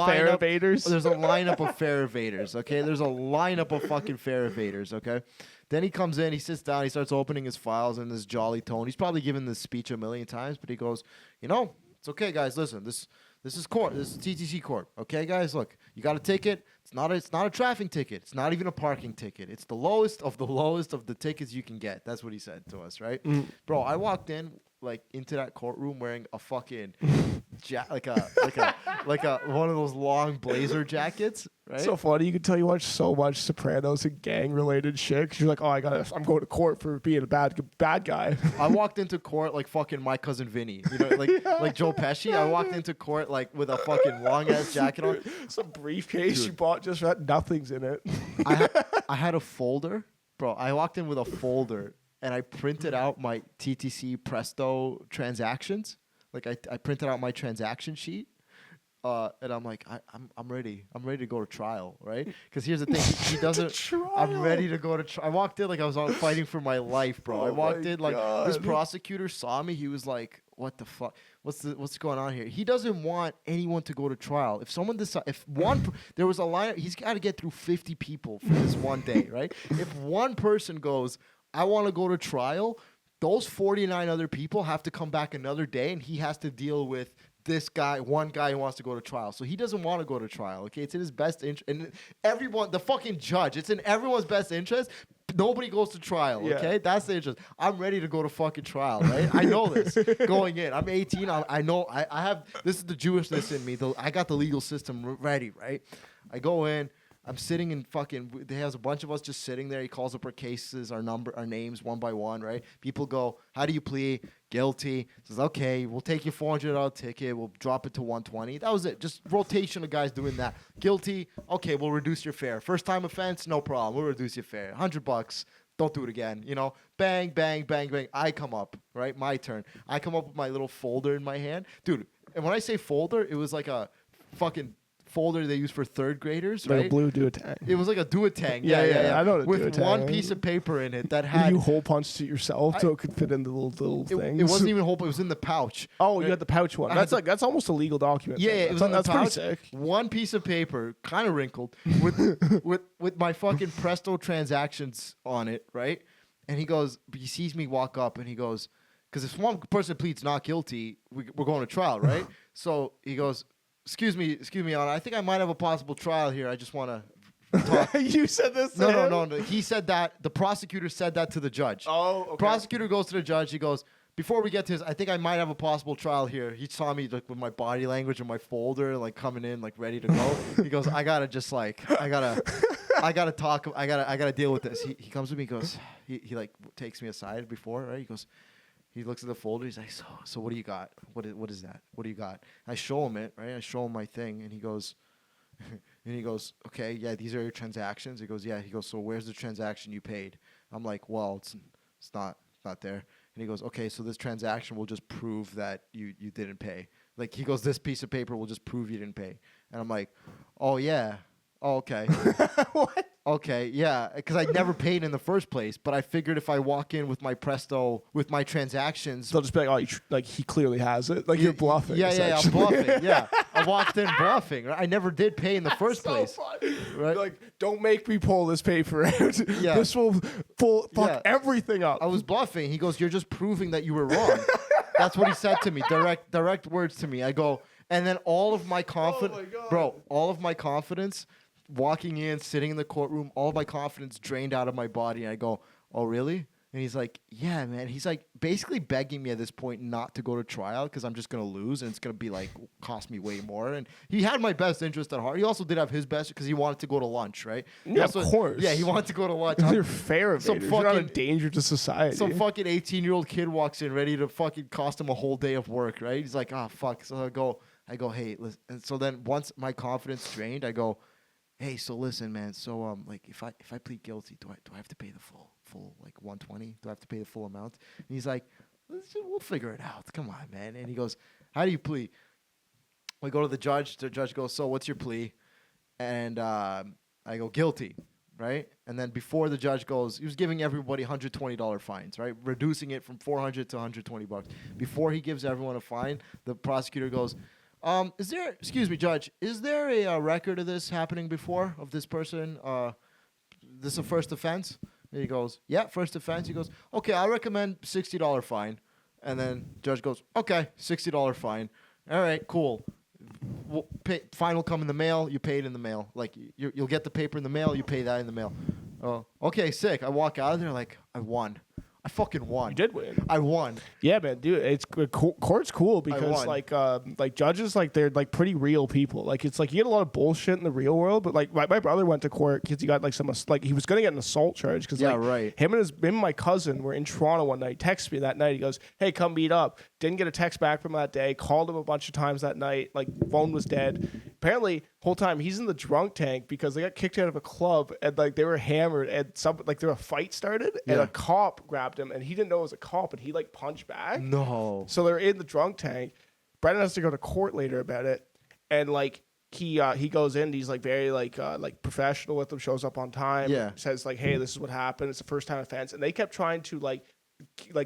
fare evaders. There's a lineup of fare evaders. Okay, there's a lineup of fucking fare evaders. Okay. Then he comes in, he sits down, he starts opening his files in this jolly tone. He's probably given this speech a million times, but he goes, you know, it's okay, guys. Listen, this is court. This is TTC court. Okay, guys, look, you got a ticket. It's not a traffic ticket. It's not even a parking ticket. It's the lowest of the tickets you can get. That's what he said to us, right? Bro, I walked in like into that courtroom wearing a fucking like a one of those long blazer jackets, right? So funny. You can tell you watch so much Sopranos and gang related shit. 'Cause you're like, oh, I'm going to court for being a bad guy. I walked into court like fucking my cousin Vinny, you know, like Joe Pesci. I walked into court like with a fucking long ass jacket on. Some briefcase you bought just for that. Nothing's in it. I had a folder, bro. I walked in with a folder and I printed out my TTC Presto transactions. Like I printed out my transaction sheet. And I'm like, I'm ready. I'm ready to go to trial, right? Because here's the thing, he doesn't. I'm ready to go to trial. I walked in like I was fighting for my life, bro. I walked in like this prosecutor saw me. He was like, "What the fuck? What's going on here?" He doesn't want anyone to go to trial. If someone there was a line, he's got to get through 50 people for this one day, right? If one person goes, "I want to go to trial," those 49 other people have to come back another day, and he has to deal with this guy, one guy who wants to go to trial. So he doesn't want to go to trial, okay? It's in his best interest. And everyone, the fucking judge, it's in everyone's best interest. Nobody goes to trial, okay? Yeah. That's the interest. I'm ready to go to fucking trial, right? I know this going in. I'm 18. I know. I have, this is the Jewishness in me. I got the legal system ready, right? I go in. I'm sitting in fucking. He has a bunch of us just sitting there. He calls up our cases, our names one by one, right? People go, "How do you plead? Guilty." Says, "Okay, we'll take your $400 ticket. We'll drop it to 120." That was it. Just rotation of guys doing that. Guilty. Okay, we'll reduce your fare. First time offense, no problem. We'll reduce your fare. $100. Don't do it again. You know, bang, bang, bang, bang. I come up, right? My turn. I come up with my little folder in my hand, dude. And when I say folder, it was like a fucking folder they use for third graders, Like right? a blue duotang. It was like a duotang. Yeah. I know what a with duotang one is. piece of paper in it that had. You hole punched it yourself so it could fit in the little things. It wasn't even whole. It was in the pouch. Oh, you had the pouch one. I had That's almost a legal document. Yeah, then. it was in the that's pouch. pretty sick. One piece of paper, kind of wrinkled, with my fucking Presto transactions on it, right? And he sees me walk up, and he goes, because if one person pleads not guilty, we're going to trial, right? So he goes, excuse me, Your Honor, I think I might have a possible trial here. I just want to talk. You said this to him? No. He said that. The prosecutor said that to the judge. Oh, okay. Prosecutor goes to the judge. He goes, before we get to this, I think I might have a possible trial here. He saw me like with my body language and my folder, like coming in, like ready to go. He goes, I gotta talk. I gotta deal with this. He comes with me. He goes, he like takes me aside before, right? He goes, he looks at the folder. He's like, so what do you got? What is that? What do you got? I show him it, right? I show him my thing, and he goes, okay, yeah, these are your transactions. He goes, yeah. He goes, so where's the transaction you paid? I'm like, well, it's not there. And he goes, okay, so this transaction will just prove that you didn't pay. Like, he goes, this piece of paper will just prove you didn't pay. And I'm like, oh yeah, oh, okay. What? Okay, yeah, because I never paid in the first place, but I figured if I walk in with my Presto, with my transactions, They'll just be like, oh, like he clearly has it. Like you're bluffing. Yeah, I'm essentially. bluffing. Yeah, I walked in bluffing. Right? I never did pay in the first So place. funny. Right? Like, don't make me pull this paper out. Yeah. This will fuck Yeah. everything up. I was bluffing. He goes, "You're just proving that you were wrong." That's what he said to me. Direct words to me. I go, and then all of my confidence, all of my confidence, walking in, sitting in the courtroom, all of my confidence drained out of my body. And I go, oh really? And he's like, yeah, man. He's like basically begging me at this point not to go to trial because I'm just gonna lose and it's gonna be like cost me way more. And he had my best interest at heart. He also did have his best because he wanted to go to lunch, right? Yeah, of course. Yeah, he wanted to go to lunch. They're fair evaders. You're not a danger to society. Some fucking 18-year-old kid walks in ready to fucking cost him a whole day of work, right? He's like, ah, fuck. So I go, hey, listen. And so then once my confidence drained, I go, hey, so listen, man. So like if I plead guilty, do I have to pay the full like 120? Do I have to pay the full amount? And he's like, we'll figure it out. Come on, man. And he goes, how do you plead? We go to the judge. The judge goes, so what's your plea? And I go, guilty, right? And then before the judge goes, he was giving everybody $120 fines, right? Reducing it from $400 to $120. Before he gives everyone a fine, the prosecutor goes, excuse me, judge, is there a record of this happening before, of this person? This is a first offense? And he goes, yeah, first offense. He goes, okay, I recommend $60 fine. And then judge goes, okay, $60 fine. All right, cool. Fine will come in the mail. You pay it in the mail. Like, you'll get the paper in the mail. You pay that in the mail. Oh, okay, sick. I walk out of there like, I won. I fucking won. You did win. I won. Yeah, man, dude. It's court's cool because like judges, like they're like pretty real people. Like it's like you get a lot of bullshit in the real world, but like my brother went to court because he got like some like he was gonna get an assault charge because him and my cousin were in Toronto one night. Texted me that night. He goes, "Hey, come meet up." Didn't get a text back from him that day. Called him a bunch of times that night. Like phone was dead. Apparently, whole time he's in the drunk tank because they got kicked out of a club and like they were hammered and a fight started and a cop grabbed him and he didn't know it was a cop and he like punched back. No. So they're in the drunk tank. Brendan has to go to court later about it, and like he goes in. He's like very like professional with them. Shows up on time. Yeah. Says like, hey, this is what happened. It's a first time offense, and they kept trying to like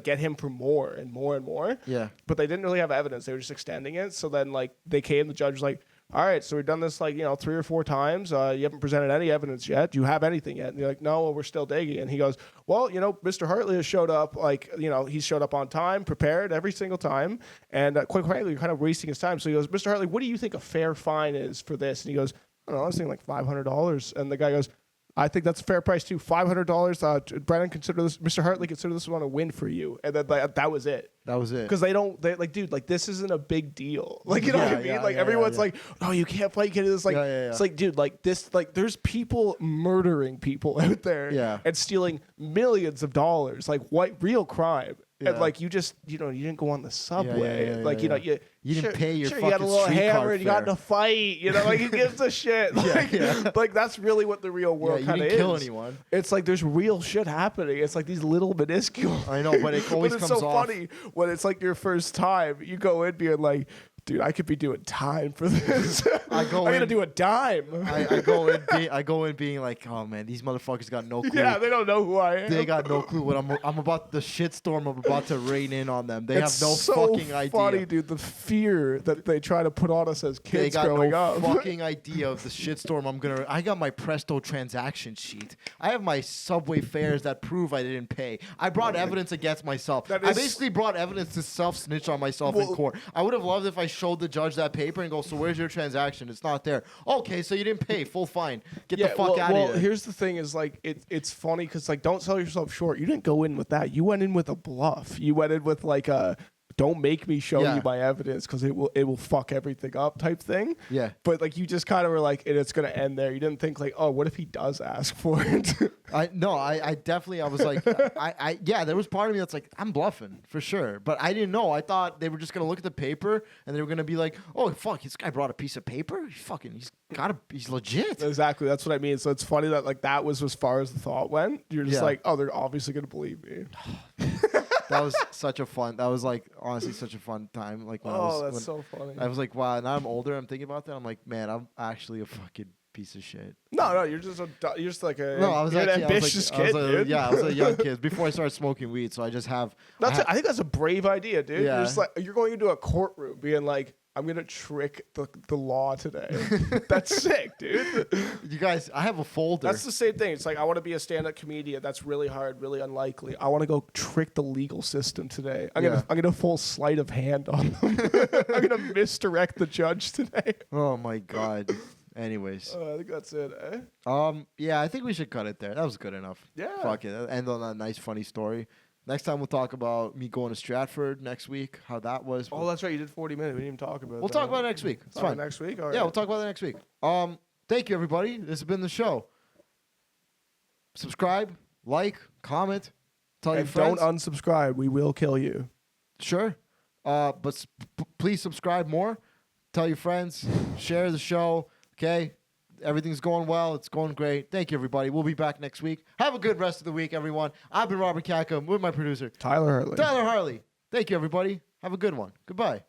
get him for more and more and more. Yeah. But they didn't really have evidence. They were just extending it. So then like they came. The judge was like, all right, so we've done this like 3 or 4 times. You haven't presented any evidence yet. Do you have anything yet? And they're like, no, well, we're still digging. And he goes, well, Mr. Hartley has showed up. Like, he's showed up on time, prepared every single time. And quite frankly, you're kind of wasting his time. So he goes, Mr. Hartley, what do you think a fair fine is for this? And he goes, I don't know, I was thinking like $500. And the guy goes, I think that's a fair price too. $500. Brandon, consider this. Mr. Hartley, consider this one a win for you. And then that was it. That was it. Because they like, dude, like this isn't a big deal. Like, you know what I mean? Like everyone's like, oh, you can't fight. You can't do this. Like, it's like, dude, like this, like there's people murdering people out there and stealing millions of dollars. Like what real crime? Yeah. And like you just, you didn't go on the subway. You didn't pay your fucking you got a little hammer and you got in fare. a fight. Like who gives a shit? Like, like that's really what the real world kind of is. You didn't kill anyone. It's like there's real shit happening. It's like these little minuscule. I know, but it always but it's comes so off. funny when it's like your first time. You go in being like, dude, I could be doing time for this. I'm gonna do a dime. I go in being like, oh man, these motherfuckers got no clue. Yeah, they don't know who I am. They got no clue what I'm about. The shitstorm I'm about to rain in on them. They it's have no so fucking idea. Funny, dude. The fear that they try to put on us as kids they got growing no up. fucking idea of the shitstorm I'm gonna. I got my Presto transaction sheet. I have my subway fares that prove I didn't pay. I brought evidence against myself. I basically brought evidence to self-snitch on myself in court. I would have loved if I showed the judge that paper and go, so where's your transaction? It's not there. Okay, so you didn't pay. Full fine. Get the fuck out of here. Well, here's the thing is like it's funny because like don't sell yourself short. You didn't go in with that. You went in with a bluff. You went in with like a don't make me show you my evidence because it will fuck everything up type thing. Yeah. But like you just kind of were like it's gonna end there. You didn't think like, oh, what if he does ask for it? I definitely was like there was part of me that's like I'm bluffing for sure, but I didn't know. I thought they were just gonna look at the paper and they were gonna be like, oh fuck, this guy brought a piece of paper. He's legit. Exactly, that's what I mean. So it's funny that like that was as far as the thought went. You're just like, oh, they're obviously gonna believe me. That was that was like honestly such a fun time. Like when so funny. I was like, wow. Now I'm older. I'm thinking about that. I'm like, man, I'm actually a fucking piece of shit. No, you're just like a I was an ambitious kid, dude. Yeah, I was a young kid before I started smoking weed. So I just have. I think that's a brave idea, dude. Yeah. You're just like you're going into a courtroom being like, I'm gonna trick the law today. That's sick, dude. You guys, I have a folder. That's the same thing. It's like I want to be a stand-up comedian. That's really hard, really unlikely. I want to go trick the legal system today. I'm gonna full sleight of hand on them. I'm gonna misdirect the judge today. Oh my god. Anyways, I think that's it. Eh? yeah, I think we should cut it there. That was good enough. Yeah. Fuck it. End on a nice, funny story. Next time we'll talk about me going to Stratford next week. How that was. Oh, that's right. You did 40 minutes. We didn't even talk about. We'll talk about it next week. It's fine. Next week. All right. Yeah, we'll talk about it next week. Thank you, everybody. This has been the show. Subscribe, like, comment, tell your And friends. don't unsubscribe. We will kill you. Sure. But please subscribe more. Tell your friends. Share the show. Okay? Everything's going well. It's going great. Thank you, everybody. We'll be back next week. Have a good rest of the week, everyone. I've been Robert Khakham with my producer, Tyler Hartley. Tyler Harley. Thank you, everybody. Have a good one. Goodbye.